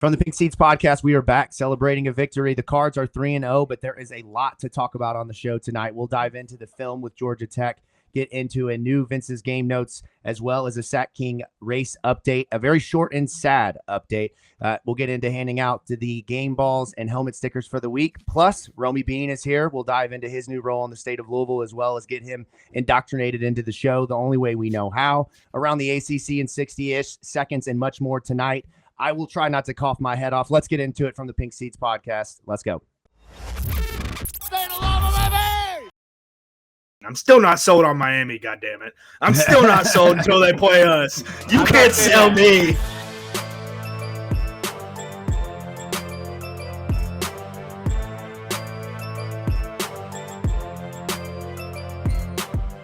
From the Pink Seats podcast, we are back celebrating a victory. The Cards are 3-0, but there is a lot to talk about on the show tonight. We'll dive into the film with Georgia Tech, get into a new Vince's Game Notes, as well as a Sack King race update, a very short and sad update. We'll get into handing out the game balls and helmet stickers for the week. Plus, Romy Bean is here. We'll dive into his new role in the state of Louisville, as well as get him indoctrinated into the show the only way we know how. Around the ACC in 60-ish seconds and much more tonight. I will try not to cough my head off. Let's get into it from the Pink Seats podcast. Let's go. I'm still not sold on Miami, goddammit. I'm still not sold until they play us. You can't sell me.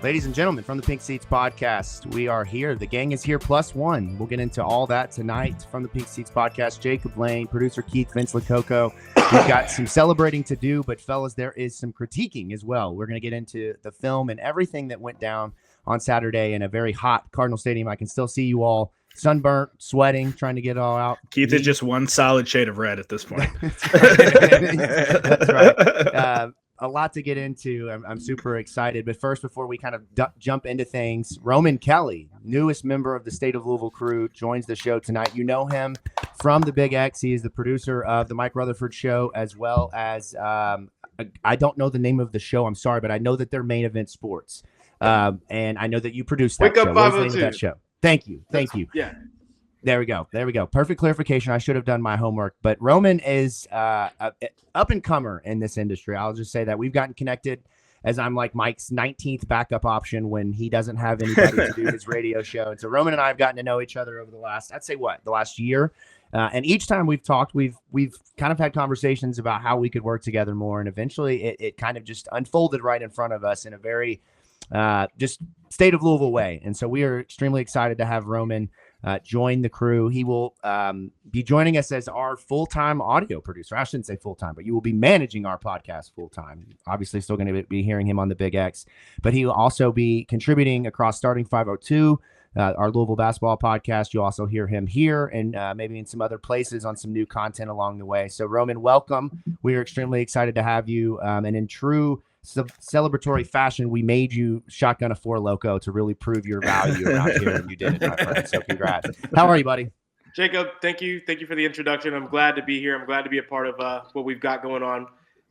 Ladies and gentlemen, from the Pink Seats podcast, we are here. The gang is here plus one. We'll get into all that tonight from the Pink Seats podcast. Jacob Lane, producer Keith, Vince Lococo. We've got some celebrating to do, but fellas, there is some critiquing as well. We're going to get into the film and everything that went down on Saturday in a very hot Cardinal Stadium. I can still see you all sunburnt, sweating, trying to get it all out. Keith is just one solid shade of red at this point. That's right. A lot to get into. I'm super excited. But first, before we kind of jump into things, Roman Kelly, newest member of the State of Louisville crew, joins the show tonight. You know him from the Big X. He is the producer of the Mike Rutherford Show, as well as I don't know the name of the show. I'm sorry, but I know that they're Main Event Sports. And I know that you produced that Wake show. Up What's the name of 502. that show? Thank you. Yeah. There we go. Perfect clarification. I should have done my homework. But Roman is up and comer in this industry. I'll just say that we've gotten connected as I'm like Mike's 19th backup option when he doesn't have anybody to do his radio show. And so Roman and I have gotten to know each other over the last year. And each time we've talked, we've kind of had conversations about how we could work together more. And eventually it kind of just unfolded right in front of us in a very just state of Louisville way. And so we are extremely excited to have Roman join the crew. He will be joining us as our full-time audio producer. I shouldn't say full-time, but you will be managing our podcast full-time. Obviously, still going to be hearing him on the Big X, but he will also be contributing across Starting 502, our Louisville basketball podcast. You'll also hear him here and maybe in some other places on some new content along the way. So, Roman, welcome. We are extremely excited to have you. And in true celebratory fashion, we made you shotgun a Four Loco to really prove your value around here, and you did it, my friend. So congrats. How are you, buddy? Jacob, thank you for the introduction. I'm glad to be here. I'm glad to be a part of what we've got going on.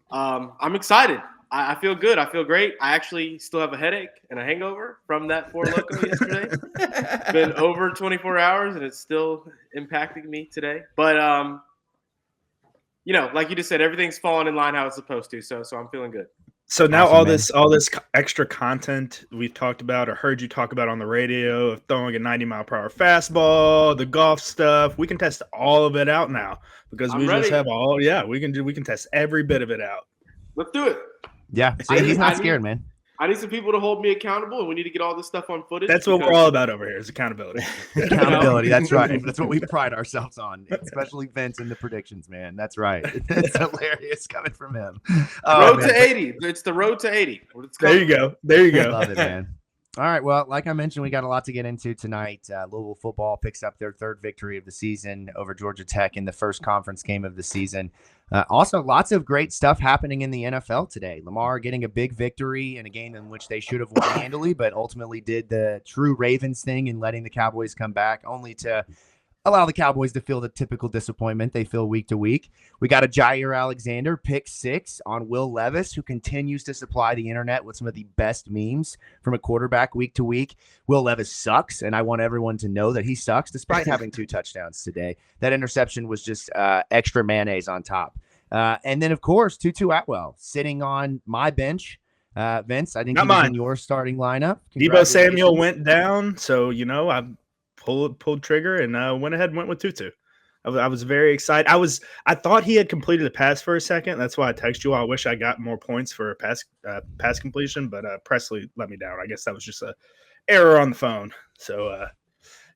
I'm excited. I feel good. I feel great. I actually still have a headache and a hangover from that Four Loco yesterday. It's been over 24 hours, and it's still impacting me today. But like you just said, everything's falling in line how it's supposed to. So I'm feeling good. So now Awesome, all this extra content we've talked about or heard you talk about on the radio of throwing a 90-mile-per-hour fastball, the golf stuff, we can test all of it out now because I'm we ready. just have we can test every bit of it out. Let's do it. Yeah, see, he's not scared, man. I need some people to hold me accountable, and we need to get all this stuff on footage. That's what we're all about over here is accountability. Accountability, that's right. That's what we pride ourselves on, especially Vince and the predictions, man. That's right. It's hilarious coming from him. Road to 80. It's the road to 80. There you go. Love it, man. All right. Well, like I mentioned, we got a lot to get into tonight. Louisville football picks up their third victory of the season over Georgia Tech in the first conference game of the season. Also, lots of great stuff happening in the NFL today. Lamar getting a big victory in a game in which they should have won handily, but ultimately did the true Ravens thing in letting the Cowboys come back, only to allow the Cowboys to feel the typical disappointment they feel week to week. We got a Jair Alexander pick 6 on Will Levis, who continues to supply the internet with some of the best memes from a quarterback week to week. Will Levis sucks, and I want everyone to know that he sucks despite having 2 touchdowns today. That interception was just extra mayonnaise on top. And then, of course, Tutu Atwell sitting on my bench. Vince, I think he was in your starting lineup. Debo Samuel went down, so, I pulled trigger and went ahead and went with Tutu. I was very excited. I thought he had completed a pass for a second. That's why I texted you. I wish I got more points for a pass completion, but Presley let me down. I guess that was just a error on the phone. So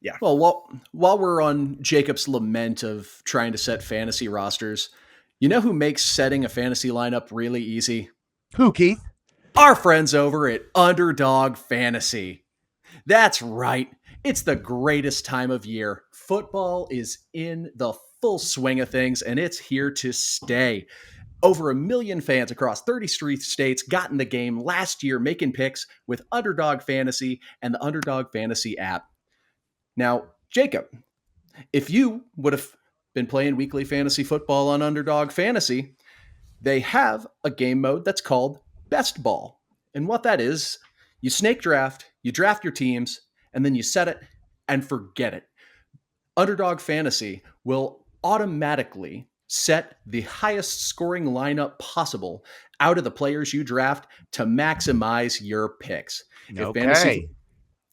yeah. Well, while we're on Jacob's lament of trying to set fantasy rosters, you know who makes setting a fantasy lineup really easy? Who, Keith? Our friends over at Underdog Fantasy. That's right. It's the greatest time of year. Football is in the full swing of things, and it's here to stay. Over 1 million fans across 33 states got in the game last year making picks with Underdog Fantasy and the Underdog Fantasy app. Now, Jacob, if you would have been playing weekly fantasy football on Underdog Fantasy, they have a game mode that's called Best Ball. And what that is, you snake draft, you draft your teams, and then you set it and forget it. Underdog Fantasy will automatically set the highest scoring lineup possible out of the players you draft to maximize your picks. Okay.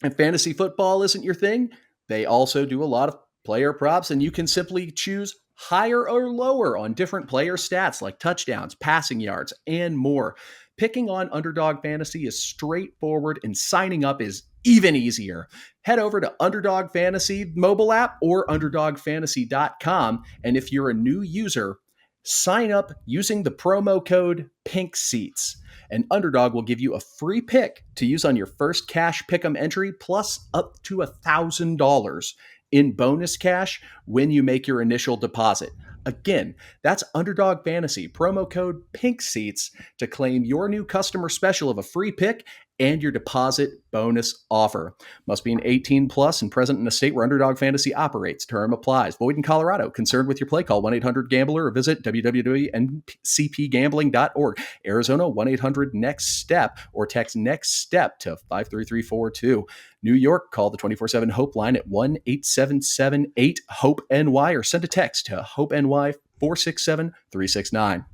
If fantasy football isn't your thing, they also do a lot of player props, and you can simply choose higher or lower on different player stats like touchdowns, passing yards, and more. Picking on Underdog Fantasy is straightforward, and signing up is even easier. Head over to Underdog Fantasy mobile app or underdogfantasy.com, and if you're a new user, sign up using the promo code PINKSEATS. And Underdog will give you a free pick to use on your first cash pick'em entry, plus up to $1,000 in bonus cash when you make your initial deposit. Again, that's Underdog Fantasy, promo code PINKSEATS to claim your new customer special of a free pick and your deposit bonus offer. Must be an 18 plus and present in a state where Underdog Fantasy operates. Term applies. Void in Colorado. Concerned with your play, call 1-800-GAMBLER or visit www.ncpgambling.org. Arizona, 1-800-NEXT-STEP or text NEXT STEP to 53342. New York, call the 24/7 Hope line at 1-877-8-HOPE-NY or send a text to HOPE-NY 467-369.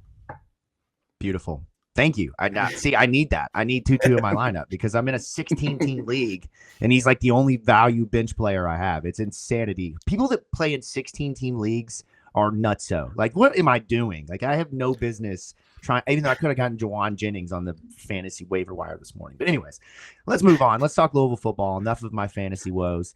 Beautiful. Thank you. I need that. I need Tutu in my lineup because I'm in a 16-team league, and he's like the only value bench player I have. It's insanity. People that play in 16-team leagues are nutso. Like, what am I doing? Like, I have no business trying, even though I could have gotten Jawan Jennings on the fantasy waiver wire this morning. But anyways, let's move on. Let's talk Louisville football. Enough of my fantasy woes.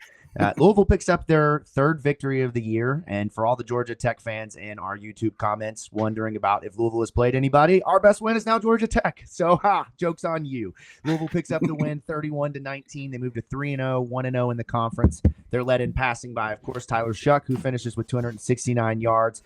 Louisville picks up their third victory of the year. And for all the Georgia Tech fans in our YouTube comments wondering about if Louisville has played anybody, our best win is now Georgia Tech. So, joke's on you. Louisville picks up the win 31-19. They move to 3-0, 1-0 in the conference. They're led in passing by, of course, Tyler Shuck, who finishes with 269 yards,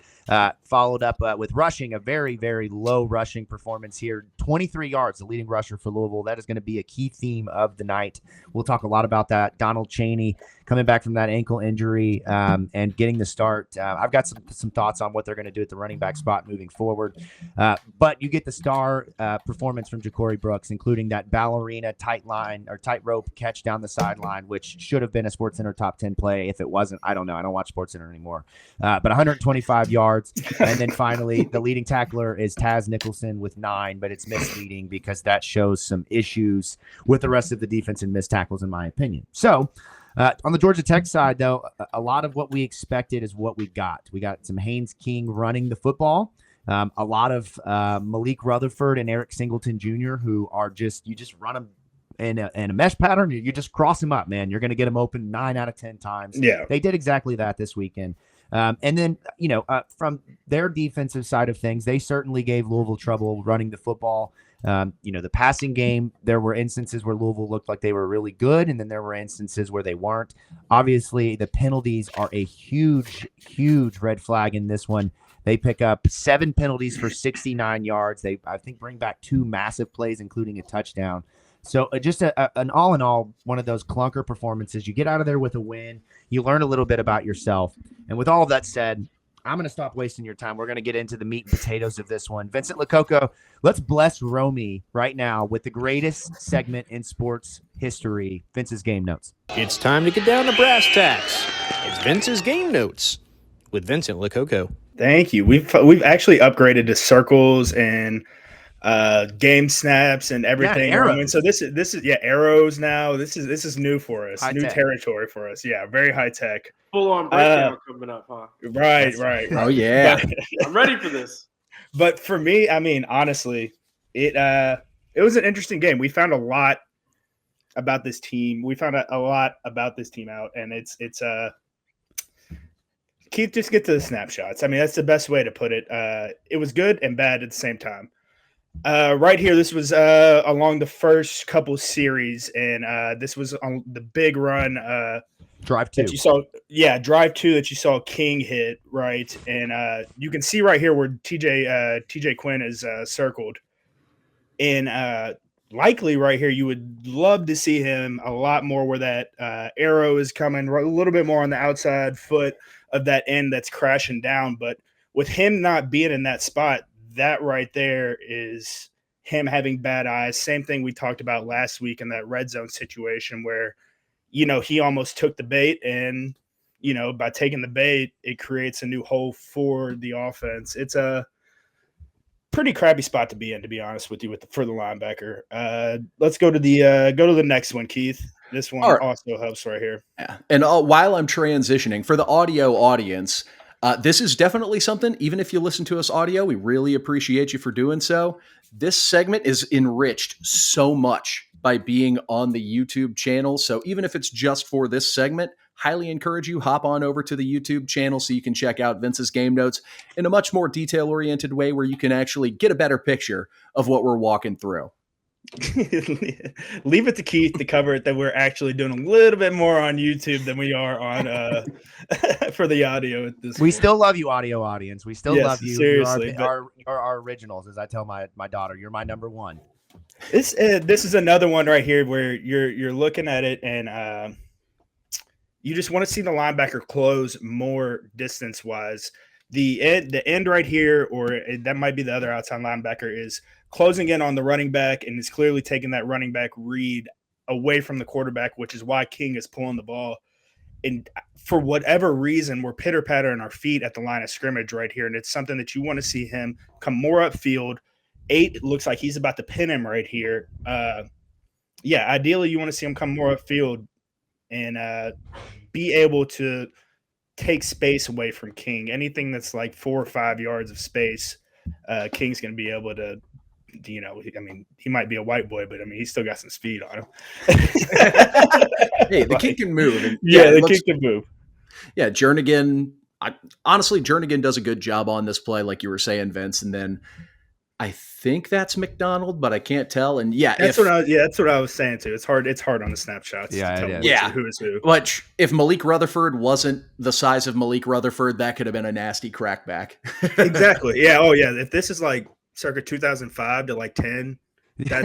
followed up with rushing, a very, very low rushing performance here. 23 yards, the leading rusher for Louisville. That is going to be a key theme of the night. We'll talk a lot about that. Donald Chaney coming back from that ankle injury and getting the start. I've got some thoughts on what they're going to do at the running back spot moving forward. But you get the star performance from Ja'Cory Brooks, including that ballerina tightrope catch down the sideline, which should have been a SportsCenter top 10 play. If it wasn't, I don't know. I don't watch SportsCenter anymore. But 125 yards. And then finally, the leading tackler is Taz Nicholson with 9, but it's misleading because that shows some issues with the rest of the defense and missed tackles, in my opinion. So, on the Georgia Tech side, though, a lot of what we expected is what we got. We got some Haynes King running the football, a lot of Malik Rutherford and Eric Singleton Jr., who are you just run them in a mesh pattern. You just cross them up, man. You're going to get them open 9 out of 10 times. Yeah. They did exactly that this weekend. And then, from their defensive side of things, they certainly gave Louisville trouble running the football. The passing game, there were instances where Louisville looked like they were really good, and then there were instances where they weren't. Obviously, the penalties are a huge, huge red flag in this one. They pick up 7 penalties for 69 yards. They, I think, bring back 2 massive plays, including a touchdown. So just an all in all, one of those clunker performances. You get out of there with a win. You learn a little bit about yourself. And with all of that said, I'm going to stop wasting your time. We're going to get into the meat and potatoes of this one. Vincent Lococo, let's bless Romy right now with the greatest segment in sports history, Vince's Game Notes. It's time to get down to brass tacks. It's Vince's Game Notes with Vincent Lococo. Thank you. We've actually upgraded to circles and game snaps and everything. Yeah, and so this is arrows now. This is new for us. High new tech. territory for us. Yeah, very high tech. Full on breakdown coming up, huh? Right. Oh yeah. I'm ready for this. But for me, I mean, honestly, it was an interesting game. We found a lot about this team. We found a lot about this team out, and it's Keith, just get to the snapshots. I mean, that's the best way to put it. It was good and bad at the same time. Right here, this was along the first couple series, and this was on the big run Drive 2. that you saw, drive 2 that you saw King hit, right? And you can see right here where TJ Quinn is circled. And likely right here, you would love to see him a lot more where that arrow is coming a little bit more on the outside foot of that end that's crashing down. But with him not being in that spot, that right there is him having bad eyes. Same thing we talked about last week in that red zone situation where, he almost took the bait, and, by taking the bait, it creates a new hole for the offense. It's a pretty crappy spot to be in, to be honest with you, for the linebacker. Let's go to the next one, Keith. This one also helps right here. Yeah. And while I'm transitioning for the audio audience, this is definitely something, even if you listen to us audio, we really appreciate you for doing so. This segment is enriched so much by being on the YouTube channel. So even if it's just for this segment, highly encourage you, hop on over to the YouTube channel so you can check out Vince's game notes in a much more detail-oriented way where you can actually get a better picture of what we're walking through. Leave it to Keith to cover it, that we're actually doing a little bit more on YouTube than we are on for the audio at this point. Still love you, audio audience. We still love you. Seriously, our originals, as I tell my daughter, you're my number one. This is another one right here where you're looking at it, and you just want to see the linebacker close more distance wise. The end right here, or that might be the other outside linebacker, is closing in on the running back and is clearly taking that running back read away from the quarterback, which is why King is pulling the ball. And for whatever reason, we're pitter-pattering our feet at the line of scrimmage right here, and it's something that you want to see him come more upfield. 8 looks like he's about to pin him right here. Ideally you want to see him come more upfield and be able to take space away from King. Anything that's like 4 or 5 yards of space, King's going to be able to, he might be a white boy, but he's still got some speed on him. Hey, the kid can move. And, the kid can move. Yeah, Jernigan. Honestly, Jernigan does a good job on this play, like you were saying, Vince. And then I think that's McDonald, but I can't tell. And that's what I was saying too. It's hard on the snapshots. Who is who. But if Malik Rutherford wasn't the size of Malik Rutherford, that could have been a nasty crackback. Exactly. Yeah. Oh yeah. If this is like circa 2005 to like 10,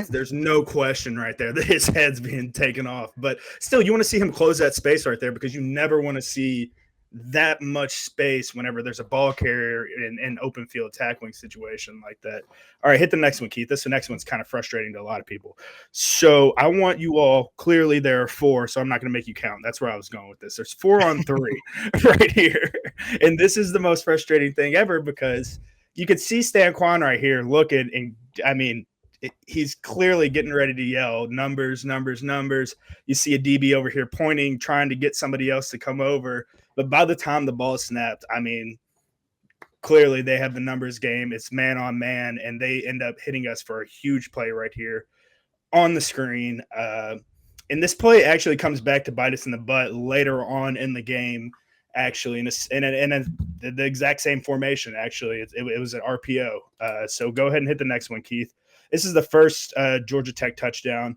there's no question right there that his head's being taken off. But still, you want to see him close that space right there, because you never want to see that much space whenever there's a ball carrier in an open field tackling situation like that. All right, hit the next one, Keith. The next one's kind of frustrating to a lot of people. So I want you all, clearly there are 4, so I'm not going to make you count. That's where I was going with this. There's 4 on 3 right here. And this is the most frustrating thing ever, because you could see Stan Kwan right here looking, and he's clearly getting ready to yell numbers, numbers, numbers. You see a DB over here pointing, trying to get somebody else to come over. But by the time the ball is snapped, clearly they have the numbers game. It's man on man, and they end up hitting us for a huge play right here on the screen. And this play actually comes back to bite us in the butt later on in the game, actually, in the exact same formation, actually. It was an RPO. So go ahead and hit the next one, Keith. This is the first Georgia Tech touchdown,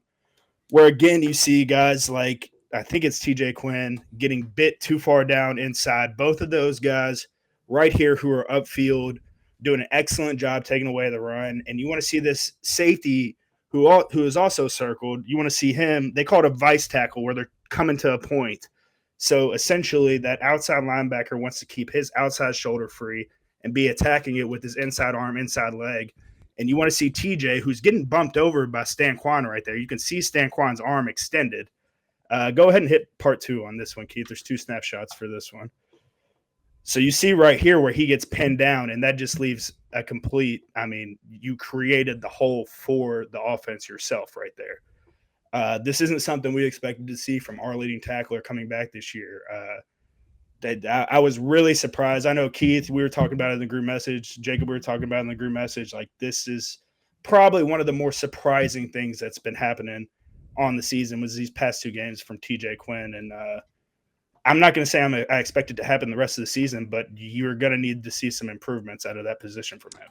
where, again, you see guys like, I think it's TJ Quinn, getting bit too far down inside. Both of those guys right here who are upfield doing an excellent job taking away the run. And you want to see this safety who is also circled. You want to see him. They call it a vice tackle, where they're coming to a point. So essentially that outside linebacker wants to keep his outside shoulder free and be attacking it with his inside arm, inside leg. And you want to see TJ, who's getting bumped over by Stan Kwan right there. You can see Stan Kwan's arm extended. Go ahead and hit part 2 on this one, Keith. There's 2 snapshots for this one. So you see right here where he gets pinned down, and that just leaves a complete – you created the hole for the offense yourself right there. This isn't something we expected to see from our leading tackler coming back this year. I was really surprised. I know, Keith, we were talking about it in the group message. Jacob, we were talking about it in the group message. Like, this is probably one of the more surprising things that's been happening on the season was these past 2 games from TJ Quinn. And I'm not going to say I expect it to happen the rest of the season, but you're going to need to see some improvements out of that position from him.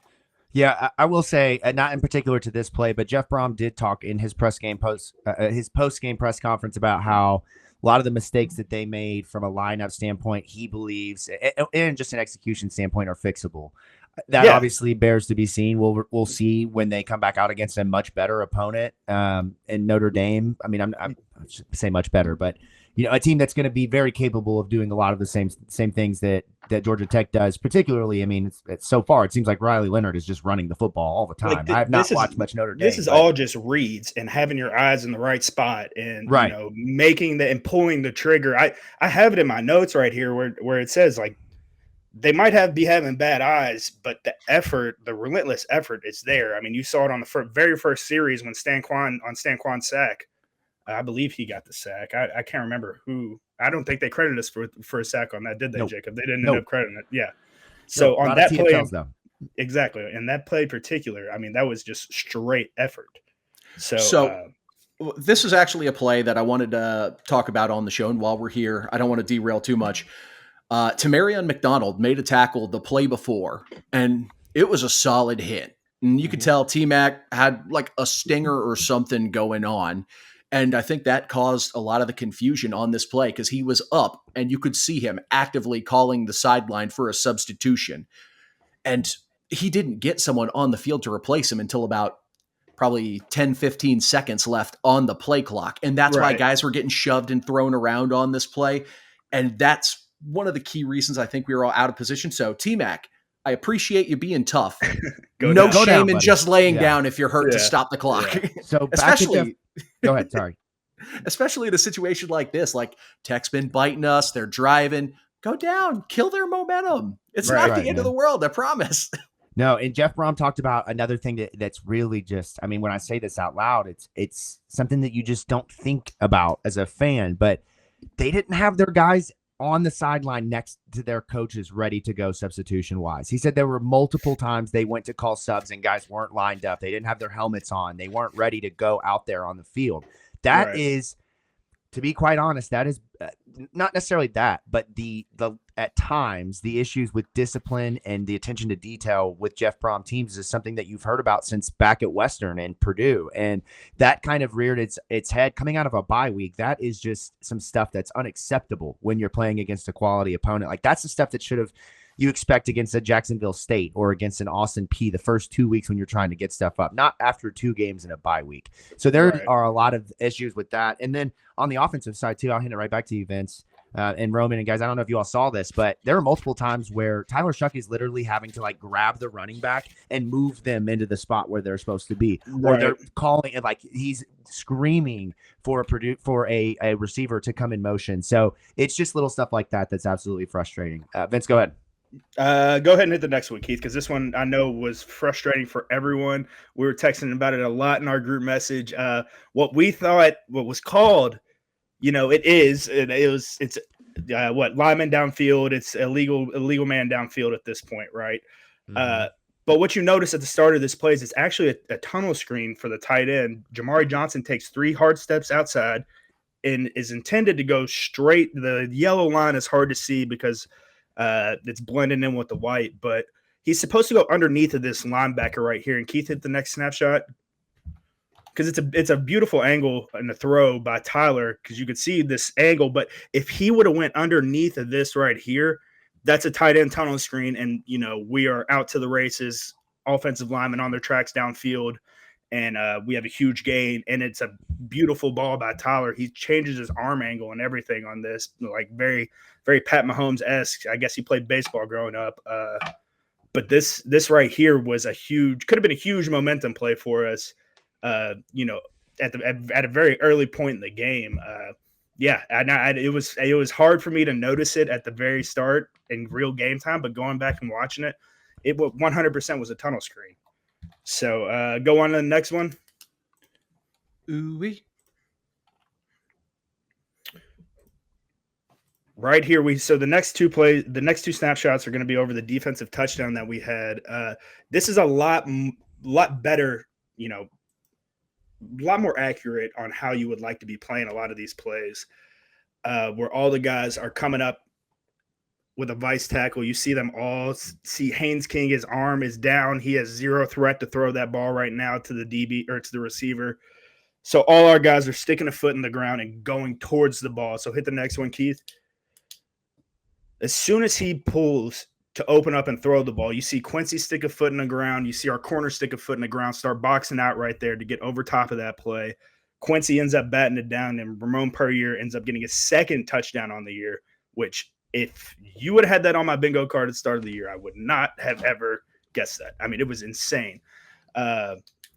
Yeah, I will say, not in particular to this play, but Jeff Brom did talk in his post-game press conference about how, lot of the mistakes that they made from a lineup standpoint, he believes, and just an execution standpoint, are fixable. That obviously bears to be seen. We'll see when they come back out against a much better opponent in Notre Dame. I mean, I should say much better, but a team that's going to be very capable of doing a lot of the same things that Georgia Tech does. Particularly, I mean, it's so far it seems like Riley Leonard is just running the football all the time. I have not watched much Notre Dame. This is all just reads and having your eyes in the right spot and making and pulling the trigger. I have it in my notes right here where it says like, they might be having bad eyes, but the effort, the relentless effort is there. I mean, you saw it on the very first series when Stan Quan's sack. I believe he got the sack. I can't remember who. I don't think they credited us for a sack on that, did they, Jacob? They didn't end up crediting it. Yeah. So on that play, exactly. And that play in particular, I mean, that was just straight effort. So this is actually a play that I wanted to talk about on the show. And while we're here, I don't want to derail too much. Tamarion McDonald made a tackle the play before, and it was a solid hit. And you could tell T-Mac had like a stinger or something going on. And I think that caused a lot of the confusion on this play because he was up and you could see him actively calling the sideline for a substitution. And he didn't get someone on the field to replace him until about probably 10, 15 seconds left on the play clock. And that's why guys were getting shoved and thrown around on this play. And that's one of the key reasons I think we were all out of position. So T-Mac, I appreciate you being tough. No shame in just laying down if you're hurt to stop the clock. Yeah. So especially, go ahead. Sorry. Especially in a situation like this, like Tech's been biting us. They're driving. Go down. Kill their momentum. It's not the end of the world. I promise. No, and Jeff Brom talked about another thing that's really just, I mean, when I say this out loud, it's something that you just don't think about as a fan, but they didn't have their guys on the sideline next to their coaches ready to go substitution wise. He said there were multiple times they went to call subs and guys weren't lined up. They didn't have their helmets on. They weren't ready to go out there on the field. That is, to be quite honest, that is not necessarily that, but the at times the issues with discipline and the attention to detail with Jeff Brom teams is something that you've heard about since back at Western and Purdue, and that kind of reared its head coming out of a bye week. That is just some stuff that's unacceptable when you're playing against a quality opponent. Like that's the stuff that you expect against a Jacksonville State or against an Austin Peay the first 2 weeks when you're trying to get stuff up, not after 2 games in a bye week. So there are a lot of issues with that. And then on the offensive side too, I'll hand it right back to you, Vince, and Roman, and guys, I don't know if you all saw this, but there are multiple times where Tyler Shuck is literally having to like grab the running back and move them into the spot where they're supposed to be, or they're calling it like he's screaming for a receiver to come in motion. So it's just little stuff like that that's absolutely frustrating. Vince, go ahead. Go ahead and hit the next one, Keith, because this one I know was frustrating for everyone. We were texting about it a lot in our group message. What we thought, what was called, it's lineman downfield. It's illegal man downfield at this point, right? Mm-hmm. But what you notice at the start of this play is it's actually a tunnel screen for the tight end. Jamari Johnson takes 3 hard steps outside and is intended to go straight. The yellow line is hard to see because it's blending in with the white, but he's supposed to go underneath of this linebacker right here. And Keith, hit the next snapshot because it's a beautiful angle in the throw by Tyler because you could see this angle. But if he would have went underneath of this right here, that's a tight end tunnel screen, and we are out to the races. Offensive linemen on their tracks downfield, and we have a huge gain. And it's a beautiful ball by Tyler. He changes his arm angle and everything on this, like very, very Pat Mahomes-esque. I guess he played baseball growing up. But this right here was could have been a huge momentum play for us. At a very early point in the game. It was hard for me to notice it at the very start in real game time, but going back and watching it 100% was a tunnel screen. So go on to the next one. Ooh-wee. Right here, the next two snapshots are going to be over the defensive touchdown that we had. This is a lot better, a lot more accurate on how you would like to be playing a lot of these plays, where all the guys are coming up with a vice tackle. You see them all. See Haynes King, his arm is down. He has zero threat to throw that ball right now to the DB or to the receiver. So all our guys are sticking a foot in the ground and going towards the ball. So hit the next one, Keith. As soon as he pulls to open up and throw the ball, you see Quincy stick a foot in the ground. You see our corner stick a foot in the ground, start boxing out right there to get over top of that play. Quincy ends up batting it down, and Ramon Puryear ends up getting a second touchdown on the year, which if you would have had that on my bingo card at the start of the year, I would not have ever guessed that. I mean, it was insane.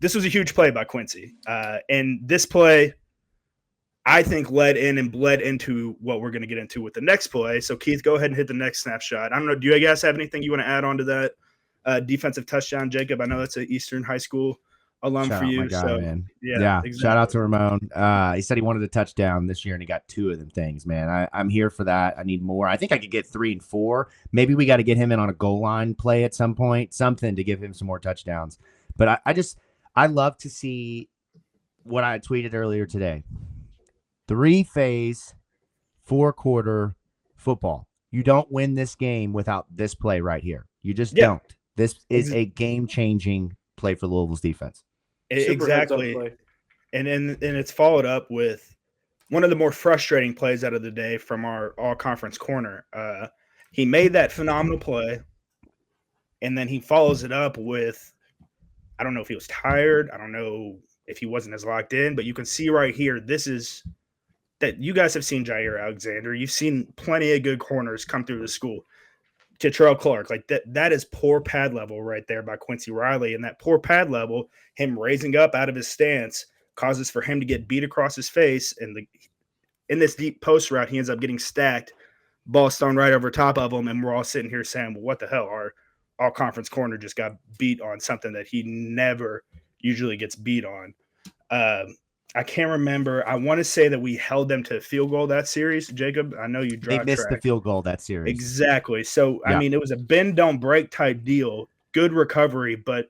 This was a huge play by Quincy. And this play, I think, led in and bled into what we're going to get into with the next play. So, Keith, go ahead and hit the next snapshot. I don't know. Do you guys have anything you want to add on to that defensive touchdown, Jacob? I know that's an Eastern High School alum Shout for out you. my guy, So, man. yeah, exactly. Shout out to Ramon. He said he wanted a touchdown this year, and he got 2 of them things, man. I'm here for that. I need more. I think I could get 3 and 4. Maybe we got to get him in on a goal line play at some point, something to give him some more touchdowns. But I love to see what I tweeted earlier today. 3-phase, 4-quarter football. You don't win this game without this play right here. You just don't. This is a game-changing play for Louisville's defense. Exactly. And it's followed up with one of the more frustrating plays out of the day from our all-conference corner. He made that phenomenal play, and then he follows it up with, I don't know if he was tired. I don't know if he wasn't as locked in, but you can see right here, this is that you guys have seen Jair Alexander. You've seen plenty of good corners come through the school. Tetrell Clark, like that is poor pad level right there by Quincy Riley. And that poor pad level, him raising up out of his stance, causes for him to get beat across his face. And in this deep post route, he ends up getting stacked, ball thrown right over top of him. And we're all sitting here saying, well, what the hell? Our all-conference corner just got beat on something that he never usually gets beat on. I can't remember. I want to say that we held them to a field goal that series. Jacob, I know you They missed the field goal that series. Exactly. So, I mean, it was a bend, don't break type deal. Good recovery. But,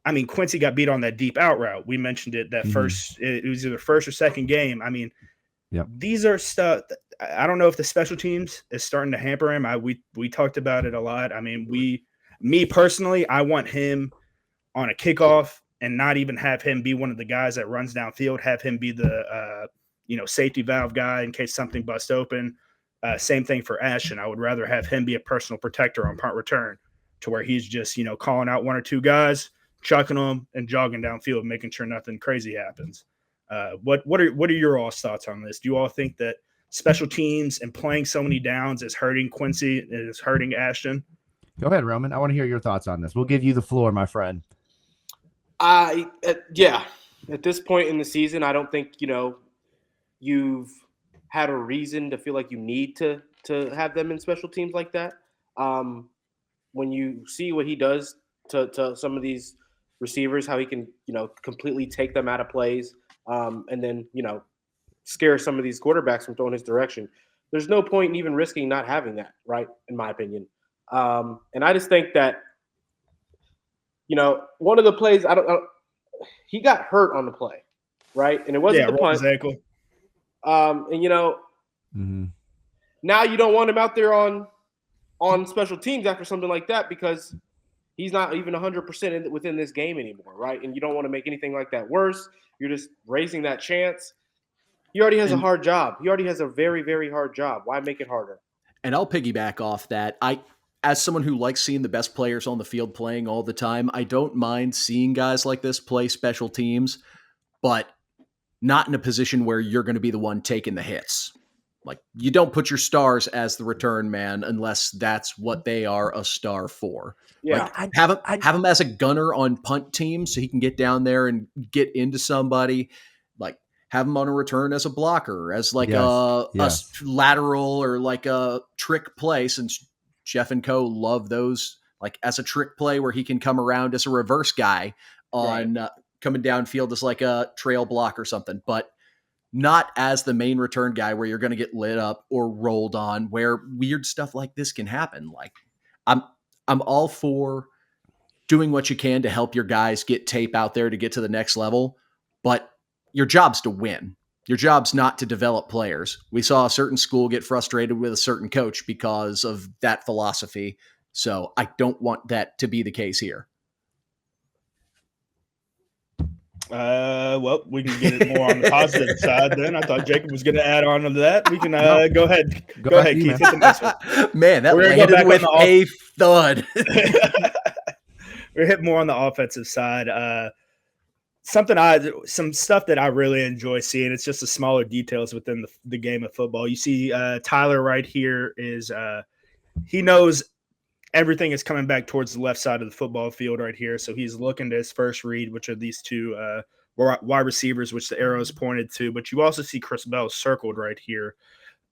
I mean, Quincy got beat on that deep out route. We mentioned it that first – it was either first or second game. I mean, these are stuff – I don't know if the special teams is starting to hamper him. We talked about it a lot. I mean, me personally, I want him on a kickoff and not even have him be one of the guys that runs downfield, have him be the, safety valve guy in case something busts open. Same thing for Ashton. I would rather have him be a personal protector on punt return to where he's just, calling out 1 or 2 guys, chucking them and jogging downfield, making sure nothing crazy happens. What are your all's thoughts on this? Do you all think that special teams and playing so many downs is hurting Quincy and is hurting Ashton? Go ahead, Roman. I want to hear your thoughts on this. We'll give you the floor, my friend. At this point in the season, I don't think, you've had a reason to feel like you need to have them in special teams like that. When you see what he does to some of these receivers, how he can, completely take them out of plays, and then, scare some of these quarterbacks from throwing his direction. There's no point in even risking not having that, right, in my opinion. And I just think that, one of the plays, he got hurt on the play, right? And it wasn't the punt. Exactly. Now you don't want him out there on special teams after something like that because he's not even 100% within this game anymore, right? And you don't want to make anything like that worse. You're just raising that chance. He already has a hard job. He already has a very, very hard job. Why make it harder? And I'll piggyback off that. As someone who likes seeing the best players on the field playing all the time, I don't mind seeing guys like this play special teams, but not in a position where you're going to be the one taking the hits. Like, you don't put your stars as the return man unless that's what they are a star for. Yeah, like, have him as a gunner on punt teams so he can get down there and get into somebody. Like, have him on a return as a blocker, as like a lateral or like a trick play, since Jeff and Co. love those, like as a trick play where he can come around as a reverse guy on coming downfield as like a trail block or something, but not as the main return guy where you're going to get lit up or rolled on, where weird stuff like this can happen. Like, I'm all for doing what you can to help your guys get tape out there to get to the next level, but your job's to win. Your job's not to develop players. We saw a certain school get frustrated with a certain coach because of that philosophy. So I don't want that to be the case here. Well, we can get it more on the positive side then. I thought Jacob was going to add on to that. We can go ahead. Go ahead, Keith. Hit the next one. Man, that We're gonna go landed back with on a thud. We're hitting more on the offensive side. Some stuff that I really enjoy seeing. It's just the smaller details within the game of football. You see Tyler right here is he knows everything is coming back towards the left side of the football field right here. So he's looking to his first read, which are these two wide receivers, which the arrows pointed to. But you also see Chris Bell circled right here.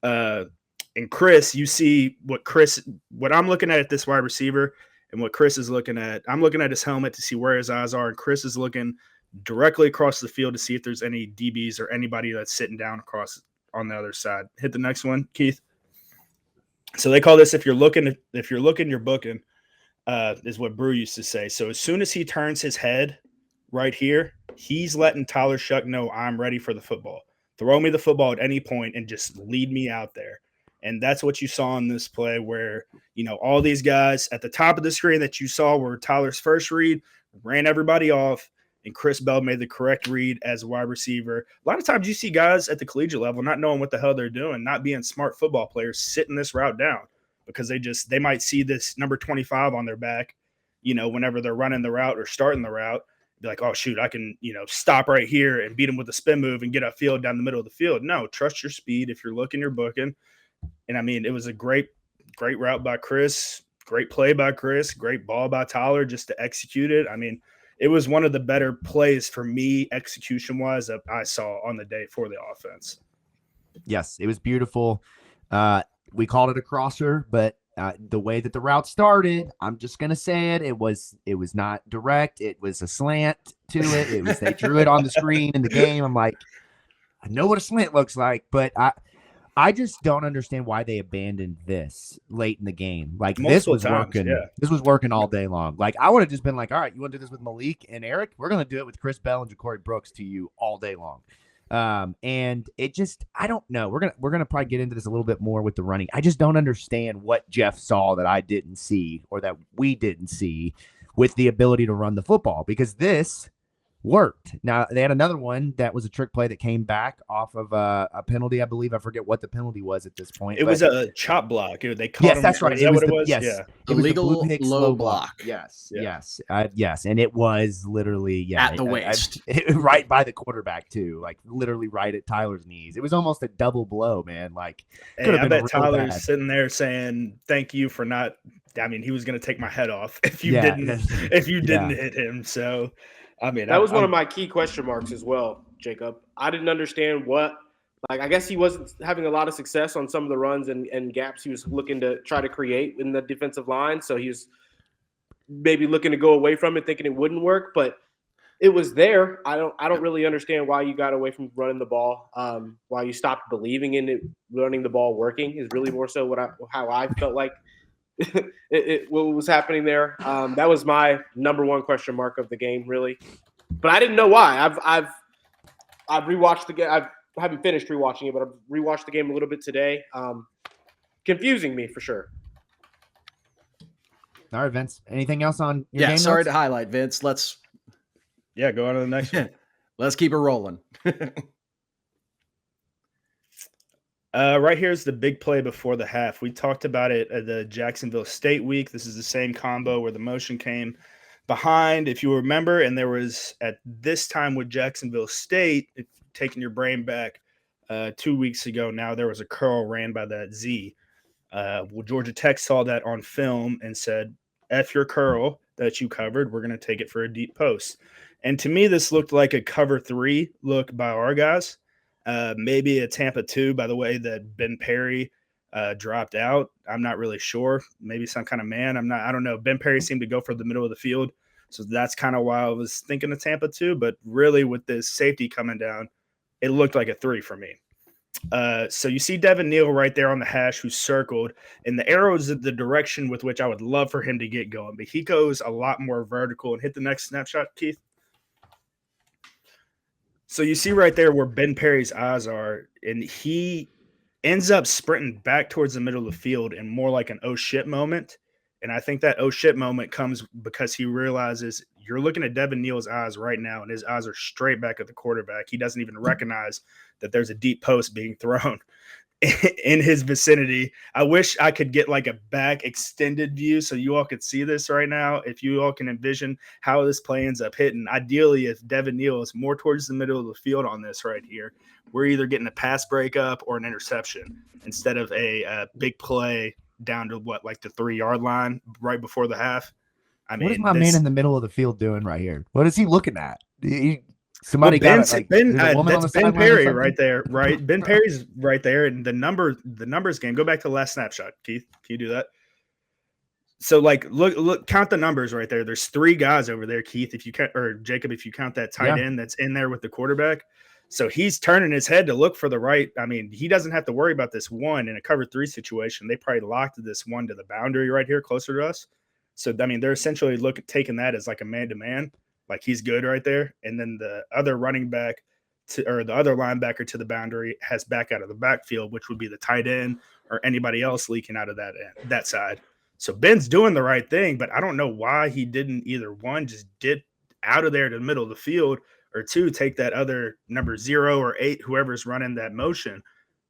And Chris, you see what I'm looking at this wide receiver and what Chris is looking at. I'm looking at his helmet to see where his eyes are, and Chris is looking directly across the field to see if there's any DBs or anybody that's sitting down across on the other side. Hit the next one, Keith. So they call this if you're looking, you're booking, is what Brew used to say. So as soon as he turns his head right here, he's letting Tyler Shuck know I'm ready for the football. Throw me the football at any point and just lead me out there. And that's what you saw in this play where, all these guys at the top of the screen that you saw were Tyler's first read, ran everybody off, and Chris Bell made the correct read as a wide receiver. A lot of times you see guys at the collegiate level not knowing what the hell they're doing, not being smart football players, sitting this route down because they might see this number 25 on their back, whenever they're running the route or starting the route, be like, oh, shoot, I can, stop right here and beat them with a spin move and get a field down the middle of the field. No, trust your speed. If you're looking, you're booking. And, I mean, it was a great route by Chris, great play by Chris, great ball by Tyler just to execute it. I mean, it was one of the better plays for me, execution-wise, that I saw on the day for the offense. Yes, it was beautiful. We called it a crosser, but the way that the route started, I'm just gonna say it. It was not direct. It was a slant to it. They drew it on the screen in the game. I'm like, I know what a slant looks like, but I just don't understand why they abandoned this late in the game. Like this was working. Yeah. This was working all day long. Like I would have just been like, all right, you want to do this with Malik and Eric? We're going to do it with Chris Bell and Ja'Cory Brooks to you all day long. And it just, I don't know. We're going to probably get into this a little bit more with the running. I just don't understand what Jeff saw that I didn't see or that we didn't see with the ability to run the football, because this worked. Now they had another one that was a trick play that came back off of a penalty. I believe, I forget what the penalty was at this point. It was a chop block. They caught yes, him. that's right. Is that what it was? Yes, yeah. It was illegal the low block. Yes, Yeah. yes, and it was literally at the waist, right by the quarterback too, like literally right at Tyler's knees. It was almost a double blow, man. Like, hey, I bet Tyler's sitting there saying, "Thank you for not." I mean, he was going to take my head off if you didn't hit him. So. I mean, that was one of my key question marks as well, Jacob. I didn't understand I guess he wasn't having a lot of success on some of the runs and gaps he was looking to try to create in the defensive line. So he was maybe looking to go away from it, thinking it wouldn't work, but it was there. I don't really understand why you got away from running the ball. Why you stopped believing in it, running the ball working is really more so how I felt like what was happening there. That was my number one question mark of the game, really. But I didn't know why. I've rewatched the game. I haven't finished rewatching it, but I've rewatched the game a little bit today. Confusing me for sure. All right, Vince. Anything else on your game sorry notes? to highlight, Vince. Let's go on to the next one. Let's keep it rolling. Right here's the big play before the half. We talked about it at the Jacksonville State week. This is the same combo where the motion came behind, if you remember, and there was at this time with Jacksonville State, taking your brain back 2 weeks ago now, there was a curl ran by that Z. Georgia Tech saw that on film and said, F your curl that you covered. We're going to take it for a deep post. And to me, this looked like a cover 3 look by our guys. Maybe a Tampa 2 by the way that Ben Perry dropped out. I'm not really sure. Maybe some kind of man. I don't know. Ben Perry seemed to go for the middle of the field. So that's kind of why I was thinking of Tampa 2. But really with this safety coming down, it looked like a 3 for me. So you see Devin Neal right there on the hash who's circled. And the arrow is the direction with which I would love for him to get going. But he goes a lot more vertical. And hit the next snapshot, Keith. So you see right there where Ben Perry's eyes are, and he ends up sprinting back towards the middle of the field in more like an oh shit moment. And I think that oh shit moment comes because he realizes You're looking at Devin Neal's eyes right now, and his eyes are straight back at the quarterback. He doesn't even recognize that there's a deep post being thrown in his vicinity. I wish I could get like a back extended view so you all could see this right now. If you all can envision how this play ends up hitting, ideally, if Devin Neal is more towards the middle of the field on this right here, we're either getting a pass breakup or an interception instead of a big play down to like the 3-yard line right before the half. I mean, what is my man in the middle of the field doing right here? What is he looking at? Somebody that's Ben Perry Perry right there, right? Ben Perry's right there, and the numbers game. Go back to the last snapshot, Keith. Can you do that? So, like, look, count the numbers right there. There's 3 guys over there, Keith. If you count, or Jacob, if you count that tight end that's in there with the quarterback. So he's turning his head to look for the right. I mean, he doesn't have to worry about this one in a cover 3 situation. They probably locked this one to the boundary right here, closer to us. So I mean, they're essentially taking that as like a man-to-man. Like he's good right there. And then the other running back or the other linebacker to the boundary has back out of the backfield, which would be the tight end or anybody else leaking out of that side. So Ben's doing the right thing, but I don't know why he didn't either one, just get out of there to the middle of the field, or 2, take that other number 0 or 8, whoever's running that motion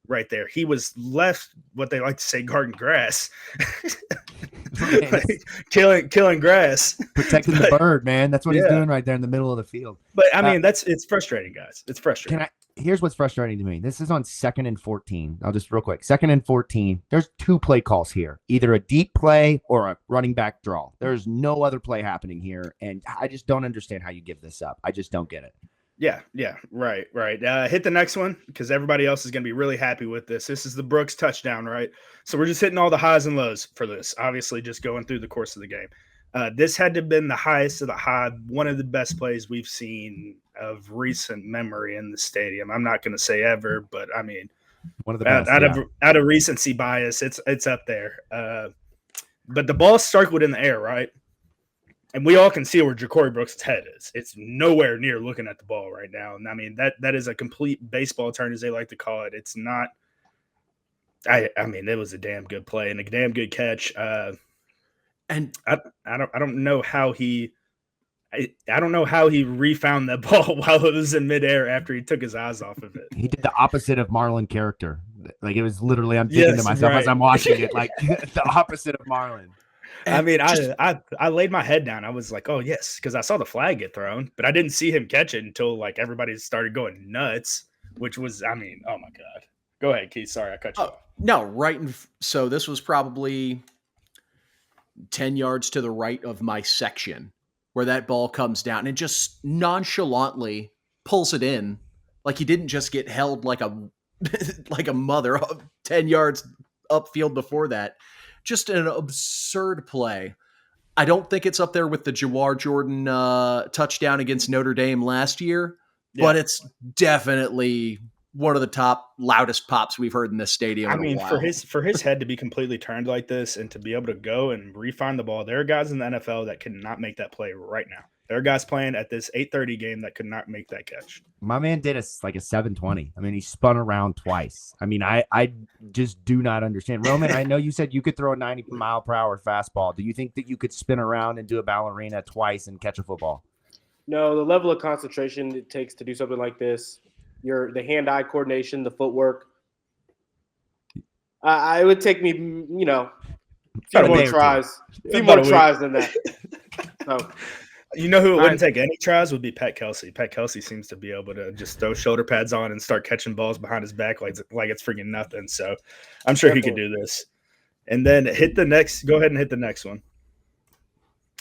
right there. He was left what they like to say garden grass. Like, killing grass, protecting the bird, man. That's what he's doing right there in the middle of the field. But I mean, it's frustrating, guys. It's frustrating. Here's what's frustrating to me. This is on 2nd and 14. I'll just real quick. 2nd and 14. There's 2 play calls here, either a deep play or a running back draw. There's no other play happening here, and I just don't understand how you give this up. I just don't get it. Yeah, right. Hit the next one because everybody else is going to be really happy with this. This is the Brooks touchdown, right? So we're just hitting all the highs and lows for this, obviously just going through the course of the game. This had to have been the highest of the high, one of the best plays we've seen of recent memory in the stadium. I'm not going to say ever, but I mean, one of the best, out of recency bias, it's up there. But the ball circled in the air, right? And we all can see where Ja'Cory Brooks' head is. It's nowhere near looking at the ball right now. And I mean, that is a complete baseball turn, as they like to call it. It's not – I mean, it was a damn good play and a damn good catch. And I don't know how he – I don't know how he refound that ball while it was in midair after he took his eyes off of it. He did the opposite of Marlon character. Like, it was literally – I'm thinking to myself as I'm watching it, like the opposite of Marlon. I mean, I laid my head down. I was like, oh, yes, because I saw the flag get thrown, but I didn't see him catch it until, like, everybody started going nuts, which was, I mean, oh, my God. Go ahead, Keith. Sorry, I cut you off. No, right. So this was probably 10 yards to the right of my section where that ball comes down and just nonchalantly pulls it in. Like he didn't just get held like a like a mother 10 yards upfield before that. Just an absurd play. I don't think it's up there with the Jawar Jordan touchdown against Notre Dame last year, but it's definitely one of the top loudest pops we've heard in this stadium. I mean, for his head to be completely turned like this and to be able to go and refine the ball, there are guys in the NFL that cannot make that play right now. There are guys playing at this 8:30 game that could not make that catch. My man did a 720. I mean, he spun around twice. I mean, I just do not understand. Roman, I know you said you could throw a 90-mile-per-hour fastball. Do you think that you could spin around and do a ballerina twice and catch a football? No, the level of concentration it takes to do something like this, the hand-eye coordination, the footwork. It would take me, a few more tries. A few more tries than that. So. You know who it wouldn't take any tries would be Pat Kelsey. Pat Kelsey seems to be able to just throw shoulder pads on and start catching balls behind his back like it's freaking nothing. So I'm sure he could do this. And then go ahead and hit the next one.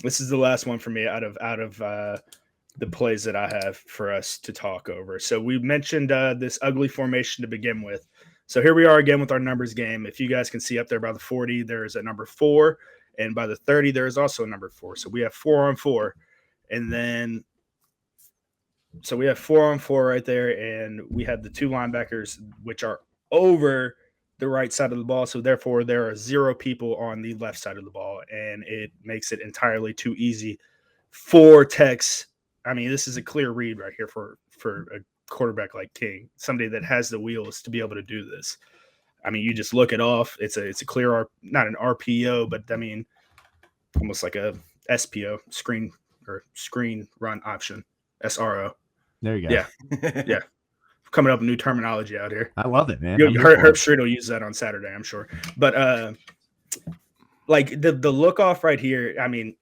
This is the last one for me out of the plays that I have for us to talk over. So we mentioned this ugly formation to begin with. So here we are again with our numbers game. If you guys can see up there by the 40, there's a number 4. And by the 30, there is also a number 4. So we have 4-on-4. And then, so we have 4-on-4 right there, and we have the 2 linebackers, which are over the right side of the ball. So therefore, there are 0 people on the left side of the ball, and it makes it entirely too easy for Tex. I mean, this is a clear read right here for a quarterback like King, somebody that has the wheels to be able to do this. I mean, you just look it off. It's a clear, not an RPO, but I mean, almost like a SPO screen or screen run option, SRO. There you go. Yeah. Coming up with new terminology out here. I love it, man. Herb Street will use that on Saturday, I'm sure. But like the look off right here, I mean,